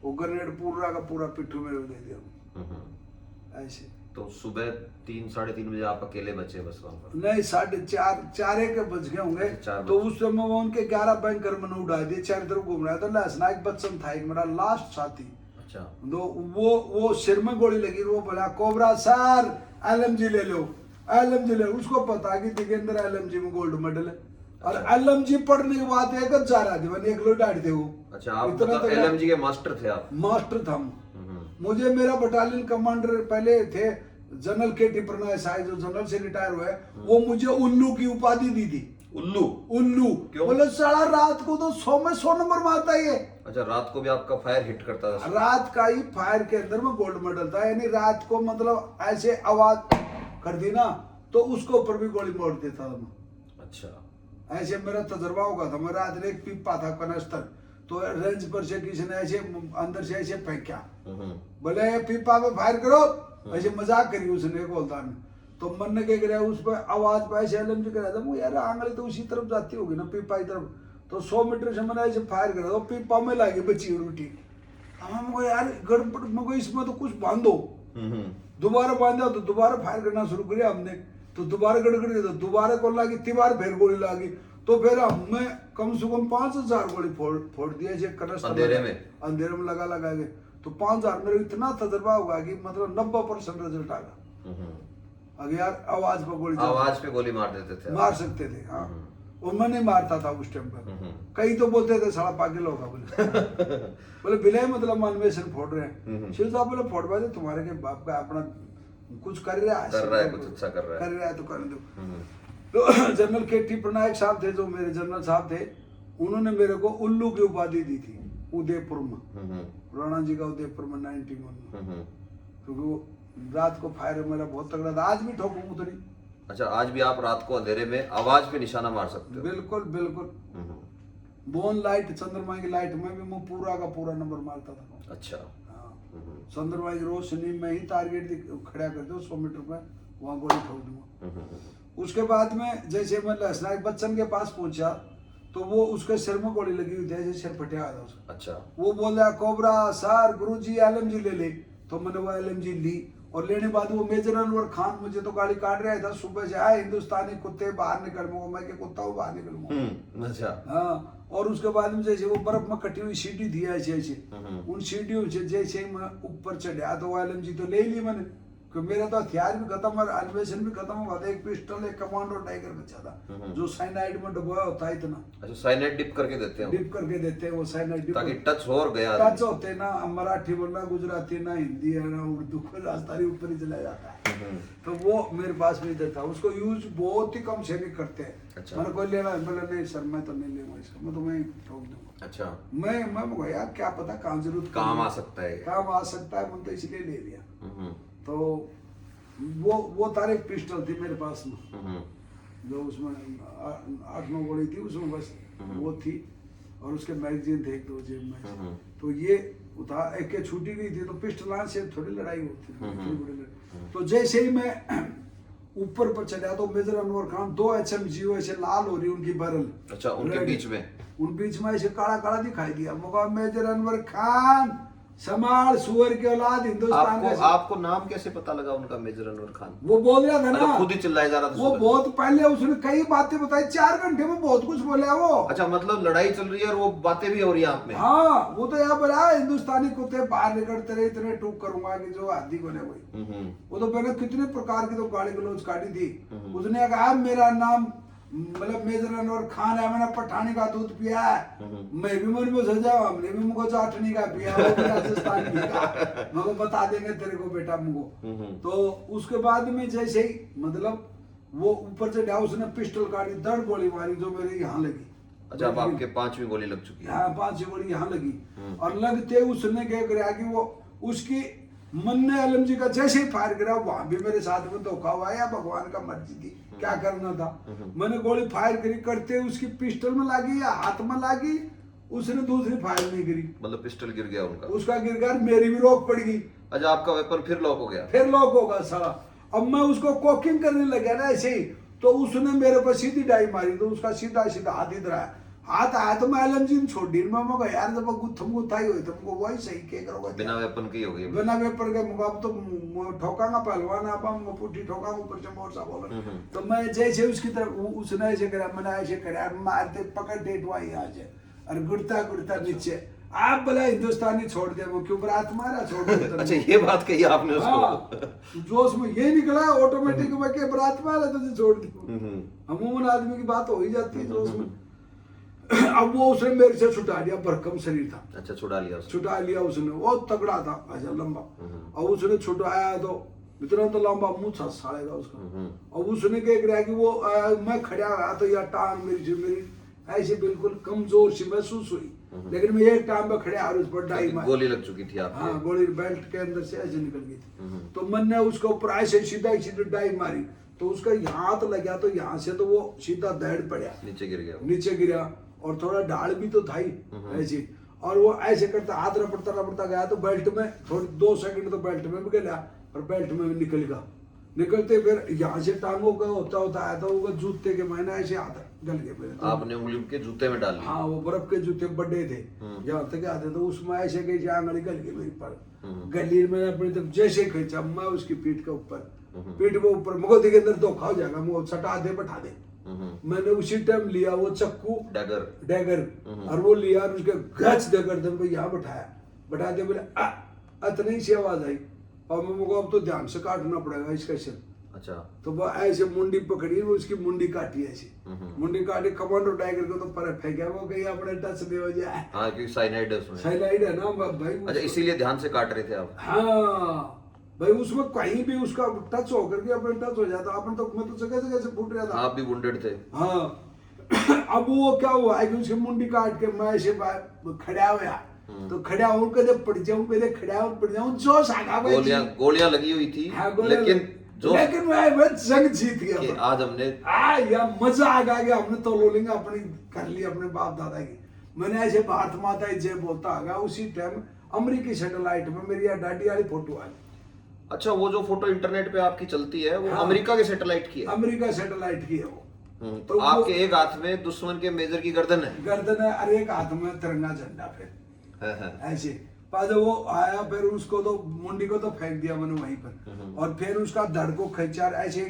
वो ग्रेनेड पूरा का पूरा पिट्ठू मेरे को दे दिया ऐसे। तो सुबह 3-3:30 बजे आप अकेले बचे बस वहां पर? नहीं, 4:30 के बज गए होंगे। तो उस समय वो उनके 11 बैंकर मैंने उड़ा दिए, चारों तरफ घूम रहा था। लहसना एक बच्चन था, एक मेरा लास्ट साथी। अच्छा, तो वो सिर में गोली लगी, वो बोला कोबरा सर LMG ले लो, LMG ले। उसको पता कि दिगेंद्र LMG में गोल्ड मेडल है। और LMG पढ़ने के बाद एक जा रहा थे, मैंने एक लोटाड़ी थे वो। अच्छा, आप मतलब LMG के मास्टर थे आप? मास्टर था। मुझे मेरा बटालियन कमांडर पहले थे जनरल KT प्रणय साहब, जो जनरल से रिटायर हुए, वो मुझे उल्लू की उपाधि दी थी। उल्लू? उल्लू बोले साला रात को तो 100 में 100 नंबर मारता है ये। अच्छा, रात को भी आपका फायर हिट करता था? रात का ही फायर के अंदर में गोल्ड मेडल था, यानी रात को मतलब ऐसे आवाज कर दी ना, तो उसको ऊपर भी गोली मार देता था मैं। अच्छा, ऐसे मेरा तजर्बा होगा था। मैं रात में एक पीपा था कनस्तर, तो रेंज पर से किसी ने ऐसे अंदर से ऐसे फेंका, बोले पीपा में फायर करो, ऐसे मजाक करी उसने गोलदार ने। तो मन ने क्या कराया, उस पर आवाज पे ऐसे LMG कराया था, वो यार आंगली तो उसी तरफ जाती होगी ना, पीपा की तरफ। तो 100 मीटर से मैंने ऐसे फायर करा, तो पीपा में लगी बची रोटी। हमको यार गड़बड़, मगर इसमें तो कुछ बांधो। दोबारा बांधा तो दोबारा फायर करना शुरू किया हमने, तो दोबारा गड़गड़ गई, तो दोबारा को लगी, तिबार फिर गोली लगी। तो फिर हमने कम से कम 5000 गोली फोड़ दिया अंधेरे में लगा के। तो 5000 मेरे इतना तजर्बा होगा कि मतलब 90% रिजल्ट आ गया। अगर यार आवाज पे गोली मार देते थे, मार सकते थे। हाँ, वो मैं नहीं मारता था उस टाइम पर। कई तो बोलते थे साला पागल होगा बोले। बोले बिना मतलब मन में सिर फोड़ रहे हैं। शिव साहब बोले फोड़ पाए, तुम्हारे के बाप का अपना कुछ कर रहा है, कुछ अच्छा कर रहा है तो करने दो। तो जनरल KT प्रणय साहब थे, जो मेरे जनरल साहब थे, उन्होंने मेरे को उल्लू की उपाधि दी थी उदयपुर में, राणा जी का उदयपुर में 91 में। क्योंकि वो रात को फायर मेरा बहुत तगड़ा था, आज भी ठोकूं उतनी। अच्छा, आज भी आप रात को अंधेरे में आवाज पे निशाना मार सकते हो? बिल्कुल बिल्कुल। हम्म। बोन लाइट, चंद्रमा की लाइट में भी मैं पूरा का पूरा नंबर मारता था। अच्छा। हाँ, चंद्रमा की रोशनी में ही टारगेट खड़ा कर दो 100 मीटर पे, वहां गोली ठोक दूंगा। उसके बाद में जैसे मैं लहसनायक बच्चन के पास पहुंचा तो वो उसके सिर में गोली लगी हुई थी, जैसे सिर फटा था उसका। अच्छा। वो बोल रहा कोबरा सर गुरुजी LMG ले ले, तो मैंने वो LMG ली और लेने बाद वो मेजर अनवर खान मुझे तो गाड़ी काट रहा था, सुबह से आए हिंदुस्तानी कुत्ते बाहर निकल, मैं क्या कुत्ता हूँ बाहर निकलूंगा। अच्छा। हाँ, और उसके बाद में जैसे वो बर्फ में कटी हुई सीढ़ी थी ऐसे ऐसे, उन सीढ़ियों से जैसे ही मैं ऊपर चढ़ा तो वो LMG तो ले ली मैंने, कि मेरा तो हथियार भी खत्म और अन्वेषण भी खत्म हुआ था। एक पिस्टल, एक कमांडो टाइगर बचा था जो साइनाइड में डुबोया होता है इतना। अच्छा, साइनाइड डिप करके देते हैं? डिप करके देते हैं वो साइनाइड डिप, ताकि टच हो और गया। टच होते ना मराठी बोलना, गुजराती ना हिंदी है ना उर्दू, को राजस्थानी ऊपर ही चला जाता है। तो वो मेरे पास भी इधर था, उसको यूज बहुत ही कम सैनिक करते हैं। अच्छा। मैंने कोई लेना है, बोला नहीं सर मैं तो नहीं लूंगा इसका, मैं तो मैं ठोक दूंगा। अच्छा। मैं यार क्या पता काम जरूरत काम आ सकता है, काम आ सकता है, मैंने तो इसलिए ले लिया। तो वो तार एक पिस्टल थी मेरे पास में, जो उसमें 8-9 गोली थी उसमें बस वो थी, और उसके मैगजीन थे 1-2 जेब में। तो ये था, एक के छूटी गई थी, तो पिस्टल से थोड़ी लड़ाई होती थी। तो जैसे ही मैं ऊपर पर चढ़ा तो मेजर अनवर खान 2 HMG ऐसे लाल हो रही उनकी बरल। अच्छा, उनके बीच में? उन बीच में ऐसे काला काला दिखाई दिया। मगर मेजर अनवर खान समाल सुअर के औलाद हिंदुस्तान का। आपको नाम कैसे पता लगा उनका, मेजर अनवर खान? वो बोल रहा था ना, खुद ही चिल्लाया जा रहा था? वो बहुत पहले उसने कई बातें बताई, 4 घंटे में बहुत कुछ बोला वो। अच्छा, मतलब लड़ाई चल रही है और वो बातें भी हो रही है आप में? हाँ, वो तो यहाँ बोला हिंदुस्तानी कुत्ते बाहर निकलते रहे, इतने टूक करूंगा कि जो आदि बने वही। वो तो मैंने कितने प्रकार की तो गाली गलौज काटी थी। उसने कहा मेरा नाम मतलब मेजर अनवर खान है, मैंने पठानी का दूध पिया है, मैं भी मन में सजा, हमने भी मुझको चाटनी का पिया, वो भी राजस्थान का, मुझको बता देंगे तेरे को बेटा मुझको। तो उसके बाद में जैसे ही मतलब वो ऊपर से गया, उसने पिस्टल काटी, 3 गोली मारी जो मेरे यहाँ लगी। अच्छा, अब आपके 5वीं गोली लग चुकी है? हाँ, 5वीं गोली यहाँ लगी, और लगते उसने क्या कराया कि वो उसकी मन ने LMG का जैसे ही फायर करा, वहां भी मेरे साथ में धोखा हुआ, या भगवान का मर्जी थी, क्या करना था। मैंने गोली फायर करी, करते उसकी पिस्टल में लगी या हाथ में लगी, उसने दूसरी फायर नहीं करी, मतलब पिस्टल गिर गया उनका? उसका गिर गया, मेरी भी रोक पड़ गई। अच्छा, आपका वेपन फिर लॉक हो गया? फिर लॉक होगा साला। अब मैं उसको कोकिंग करने लगा ना ऐसे ही, तो उसने मेरे पर सीधी डाई मारी, तो उसका सीधा सीधा हाथ इधर आया, हाथ आया तो मैं LMG छोड़ दी। मैं मगा यार जब गुत्थम गुत्थाई हुई तो मुझको वही सही के करोगे, बिना वेपन की हो गई? बिना वेपन के मुझको अब तो ठोकांगा पहलवान, आप हम पुट्ठी ठोकांगा ऊपर से मोर सा बोला। तो मैं जैसे उसकी तरफ उसने ऐसे करा, मैंने ऐसे करा, मारते पकड़ डेटवा यहाँ से और गुड़ता गुड़ता नीचे, आप बोला हिंदुस्तानी छोड़ दे, वो क्यों बरात मारा छोड़ दे। अच्छा, ये बात कही आपने उसको? हाँ, जोश में ये निकला ऑटोमेटिक में के बरात मारा तुझे छोड़ दी। अमूमन आदमी की बात हो ही जाती है जोश में। अब वो उसने मेरे से छुटा लिया, भरकम शरीर था। अच्छा, छुड़ा लिया उसने? छुटा लिया उसने, वो तगड़ा था, अच्छा लंबा। और उसने छुटाया तो इतना तो लंबा मुंह था साले का उसका। और उसने क्या किया कि वो मैं खड़ा हुआ तो यह टांग मेरी ऐसे बिल्कुल कमजोर सी महसूस हुई, लेकिन मैं एक टांग में खड़ा और उस पर डाई मारी। गोली लग चुकी थी आपके? हाँ, गोली बेल्ट के अंदर से ऐसे निकल गई थी। तो मैंने उसके ऊपर ऐसे सीधा डाई मारी, तो उसका हाथ लगा, तो यहाँ से तो वो सीधा दहड़ पड़ा, नीचे गिरा, और थोड़ा ढाल भी तो था ही ऐसे। और वो ऐसे करता हाथ रपड़ता गया, तो बेल्ट में थोड़ी 2 सेकंड तो बेल्ट में भी गया, और बेल्ट में भी निकल गया। निकलते फिर यहाँ से टांगों का होता आया था, वो जूते के महीना ऐसे हाथ गल गए मेरे। आपने उंगली के जूते में डाल लिया? हाँ, वो बर्फ के जूते बड़े थे, जहाँ तक आते तो उसमें ऐसे गई आंगली गल गई मेरी पर, गली में अपनी तरफ जैसे खींचा मैं उसकी पीठ के ऊपर, पीठ के ऊपर मुझे के अंदर धोखा हो जाएगा, मुझे सटा दे बैठा दे। मैंने उसी टाइम लिया वो चक्कू डैगर और वो लिया और उसके गच डैगर दे यहाँ बैठा दे, बोले इतनी सी आवाज आई, और मैं मुझको अब तो ध्यान से काटना पड़ेगा इसका सिर। अच्छा, तो वो ऐसे मुंडी पकड़ी, वो उसकी मुंडी काटी ऐसी, मुंडी काटी, कमांडो टाइगर को तो पर फेंका, वो कहीं अपने टच नहीं हो जाए। हाँ, क्योंकि साइनाइड है उसमें। साइनाइड है ना भाई। अच्छा, इसीलिए ध्यान से काट रहे थे आप? हाँ भाई, उसमें कहीं भी उसका टच होकर के अपने टच हो जाता, अपन तो मैं तो जगह से फूट रहा था। आप भी वुंडेड थे? हाँ। अब वो क्या हुआ कि उसकी मुंडी काट के मैं ऐसे खड़ा हुआ, तो खड़ा हूँ कदे पड़ जाऊं, पहले खड़ा हूँ पड़ जाऊं, जोश आ गया भाई जी। गोलियां लगी हुई थी, हाँ, गोलियां लेकिन मैं जंग जीत गया कि भाई। आज हमने यार मजा आ गया, हमने तो रोलिंग अपनी कर ली अपने बाप दादा की। मैंने ऐसे भारत माता की जय बोलता आ गया। उसी टाइम अमेरिकी सैटेलाइट में मेरी डाडी वाली फोटो आई। अच्छा, वो जो फोटो इंटरनेट पे आपकी चलती है वो अमेरिका के सैटेलाइट की है? अमेरिका सैटेलाइट की है वो। तो आपके एक हाथ में दुश्मन के मेजर की गर्दन है? गर्दन है, और एक हाथ में तिरंगा झंडा। फिर ऐसे बाद वो आया, फिर उसको तो मुंडी को तो फेंक दिया मैंने वहीं पर, और फिर उसका धड़ को खींचा, ऐसे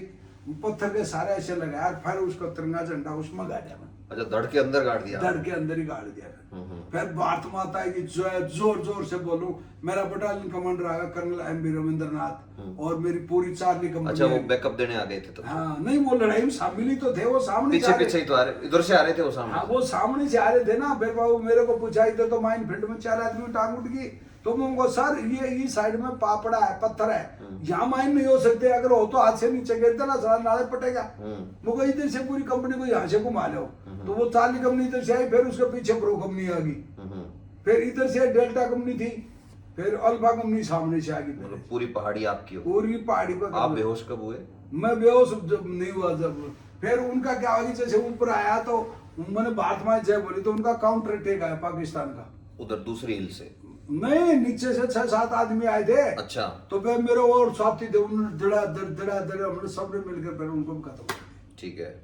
पत्थर के सारे ऐसे लगाया, फिर उसको तिरंगा झंडा उसमें गाड़ा मैंने। अच्छा, धड़ के अंदर गाड़ दिया? धड़ के अंदर ही गाड़ दिया। फिर भारत माता की जय जोर जोर से बोलूं। मेरा बटालियन कमांडर आ गया कर्नल एम.बी. रविंद्रनाथ, और मेरी पूरी चार्ली कंपनी। अच्छा, वो बैकअप देने आ गए थे तो? हाँ, नहीं वो लड़ाई में शामिल ही तो थे, वो सामने पीछे ही तो आ रहे, इधर से आ रहे थे वो सामने? हाँ, वो सामने से आ रहे थे ना। फिर बाबू मेरे को पूछा थे तो माइन फील्ड में 4 आदमी टांग उठ गई। तो मैं उनको, सर ये साइड में पापड़ा है, पत्थर है, यहाँ माइन नहीं हो सकते, अगर हो तो हाथ से नीचे गिरते ना सारा नाले पटेगा। वो इधर से पूरी कंपनी को यहाँ से घुमा लो। तो वो चार्ली कंपनी इधर से आई, फिर उसके पीछे प्रो कंपनी आ गई, फिर इधर से डेल्टा कंपनी थी, फिर अल्फा कंपनी सामने से आ गई। मतलब पूरी पहाड़ी आपकी हो? पूरी पहाड़ी पर। आप बेहोश कब हुए? मैं बेहोश जब नहीं हुआ, जब फिर उनका क्या हुआ, जैसे ऊपर आया तो मैंने भारत माता जय बोली, तो उनका काउंटर अटैक आया पाकिस्तान का, उधर दूसरी हिल से? नहीं, नीचे से 6-7 आदमी आए थे। अच्छा। तो फिर मेरे और साथी थे, उन्होंने धड़ा हमने सबने मिलकर फिर उनको भी खत्म किया। ठीक है।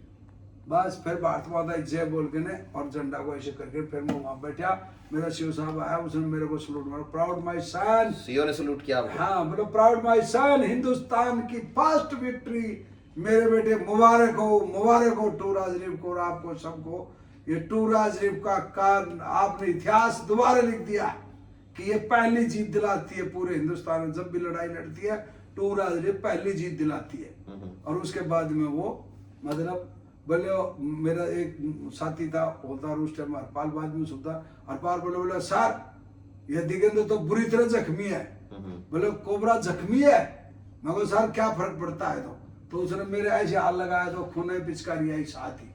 बस फिर भारत माता जय बोल के ने और झंडा को ऐसे करके फिर मैं वहां बैठा। मेरा शिव साहब आया, उसने मेरे को सलूट मारा, प्राउड माय सन। सीओ ने सलूट किया आपको? हाँ, बोलो प्राउड माय सन, हिंदुस्तान की फर्स्ट विक्ट्री, मेरे बेटे मुबारक हो टूराज रिफ को और आपको सबको। ये टूराज रिफ का कारण आपने इतिहास दोबारा लिख दिया कि ये पहली जीत दिलाती है पूरे हिंदुस्तान में। जब भी लड़ाई लड़ती है टूराज रिफ पहली जीत दिलाती है। और उसके बाद में वो मतलब बोले, मेरा एक साथी था होता उस टाइम हरपाल, बाद में सुनता हरपाल बोले सर ये दिगंबर तो बुरी तरह जख्मी है। बोले कोबरा जख्मी है? मैं बोला सर क्या फर्क पड़ता है? तो उसने मेरे ऐसे हाथ लगाया तो खून पिचकारी आई साथ ही।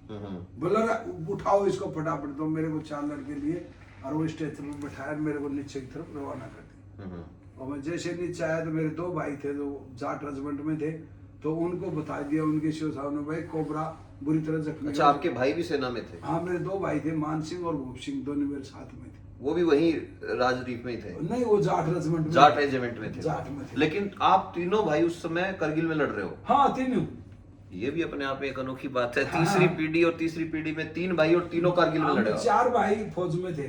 बोला उठाओ इसको फटाफट। तो मेरे को 4 लड़के लिए और वो स्टेशन में बैठाया, मेरे को नीचे की तरफ रवाना कर दिया। और मैं जैसे नीचे आया तो मेरे 2 भाई थे जो जाट रेजिमेंट में थे, तो उनको बता दिया उनके शिव साहब ने, भाई कोबरा बुरी तरह जख्मी। अच्छा, आपके भाई भी सेना में थे? हाँ, मेरे 2 भाई थे, मान सिंह और भूप सिंह, दोनों मेरे साथ में थे। वो भी वही राजदीप में ही थे? नहीं, वो जाट रेजिमेंट में। जाट रेजिमेंट में थे? जाट में थे। लेकिन आप तीनों भाई उस समय करगिल में लड़ रहे हो? हाँ, तीनों। ये भी अपने आप में एक अनोखी बात है। तीसरी पीढ़ी और तीसरी पीढ़ी में 3 भाई और तीनों कारगिल में लड़े हो? 4 भाई फौज में थे।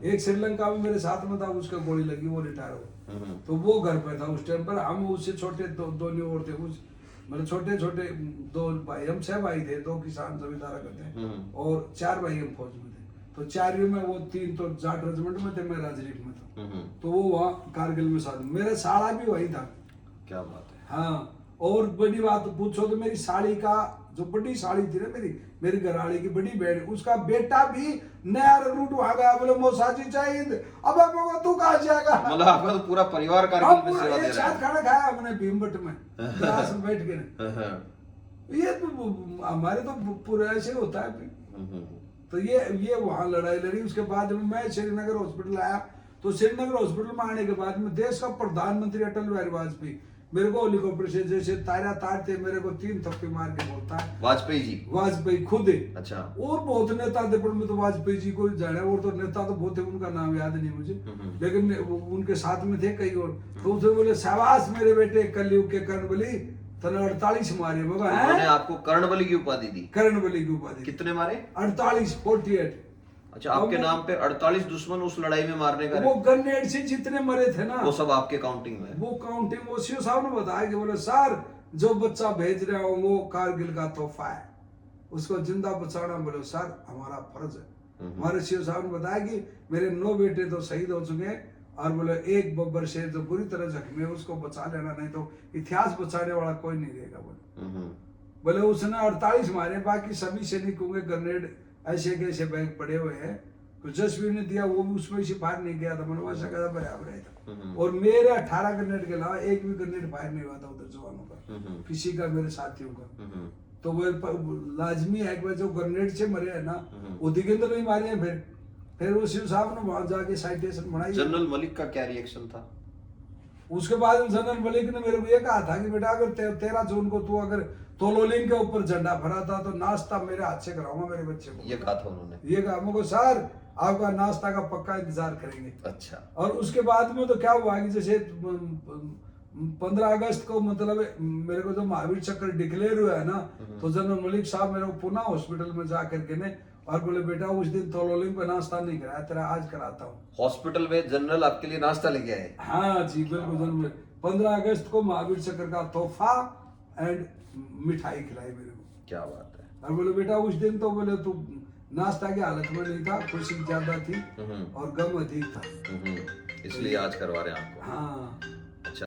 एक श्रीलंका में मेरे साथ में था, उसका गोली लगी, वो रिटायर हो। तो वो घर पे था उस टाइम पर। हम उससे छोटे दोनों और थे, कुछ मतलब छोटे 2 भाई, हम 6 भाई थे, 2 किसान जमींदारा करते और 4 भाई हम फौज में थे। तो 4 में वो 3 तो जाट रेजिमेंट में थे, मैं राजरीफ में था। तो वो वहाँ कारगिल में साथ, मेरा साड़ा भी वही था। क्या बात है। हाँ, और बड़ी बात पूछो तो मेरी साड़ी का जो बड़ी साड़ी थी ना, मेरी घरवाली की बड़ी बहन, उसका बेटा भी नया रूट वहां गया। बोले मौसाजी चाहिए, अब तू कहाँ जाएगा? मतलब आपका तो पूरा परिवार कारगिल में सेवा दे रहा है। खाना खाया हमने भीमबट में गिलास में बैठ के। ये तो हमारे तो पूरा ऐसे होता है। तो ये वहां लड़ाई लड़ी। उसके बाद में मैं श्रीनगर हॉस्पिटल आया। तो श्रीनगर हॉस्पिटल में आने के बाद में देश का प्रधानमंत्री अटल बिहारी वाजपेयी मेरे को हेलीकॉप्टर से जैसे तारते मेरे को 3 थप्पे मार के बोलता है, वाजपेयी खुद है। अच्छा। और बहुत नेता थे, पर मैं तो वाजपेयी जी को जाने, और तो नेता तो बहुत थे, उनका नाम याद नहीं मुझे, लेकिन उनके साथ में थे कई और। तो उसे बोले शाबाश मेरे बेटे कलयुग के कर्णबली, तने 48 मारे। उन्होंने आपको कर्णबली की उपाधि दी? कर्णबली की उपाधि। कितने मारे? 48। अच्छा, आपके नाम पे 48 दुश्मन उस लड़ाई में मारने का? वो ग्रेनेड से जितने मरे थे ना, वो सब आपके काउंटिंग में? वो काउंटिंग, वो शिव साहब ने बताया कि बोले सर जो बच्चा भेज रहे हो वो कारगिल का तोहफा है, उसको जिंदा बचाना बोले सर हमारा फर्ज है। हमारे शिव साहब ने बताया कि मेरे 9 बेटे तो शहीद हो चुके हैं, और बोले एक बब्बर शेर जो बुरी तरह जख्मी है उसको बचा लेना, नहीं तो इतिहास बचाने वाला कोई नहीं रहेगा। बोले उसने 48 मारे, बाकी सभी सैनिकों के ग्रेनेड ऐसे कैसे बैग पड़े हुए हैं। तो जसवीर ने दिया, वो भी उसमें से फायर नहीं किया था, मैंने वैसा कहा बराबर है था। और मेरे 18 ग्रेनेड के अलावा एक भी ग्रेनेड फायर नहीं हुआ था उधर जवानों का, किसी का, मेरे साथियों का। तो वो लाजमी है कि जो ग्रेनेड से मरे है ना, वो दिगंबर नहीं मारे हैं फिर, फिर वो शिव साहब ने वहां जाके साइटेशन बनाई। जनरल मलिक का क्या रिएक्शन था? उसके बाद में जनरल मलिक ने मेरे को ये कहा था कि बेटा अगर 13 जून को तू अगर तोलोलिंग के ऊपर झंडा फहराता तो नाश्ता मेरे हाथ से कराऊंगा मेरे बच्चे को। ये कहा था उन्होंने? ये कहा मुझको, सर आपका नाश्ता का पक्का इंतजार करेंगे। अच्छा। और उसके बाद में तो क्या हुआ कि जैसे 15 अगस्त को मतलब मेरे को जो महावीर चक्र डिक्लेयर हुआ है ना, तो जनरल मलिक साहब मेरे को पुनः हॉस्पिटल में जा करके ने और बोले बेटा उस दिन तोलोलिंग पे नाश्ता नहीं कराया, तेरा आज कराता हूँ। हॉस्पिटल में जनरल आपके लिए नाश्ता लेके आए? हाँ जी बिल्कुल जनरल। 15 अगस्त को महावीर चक्र का तोहफा एंड मिठाई खिलाई मेरे को। क्या बात है। और बोले बेटा उस दिन तो बोले तू नाश्ता की हालत में नहीं था, खुशी ज्यादा थी और गम अधिक था, इसलिए आज करवा रहे हैं आपको। हाँ।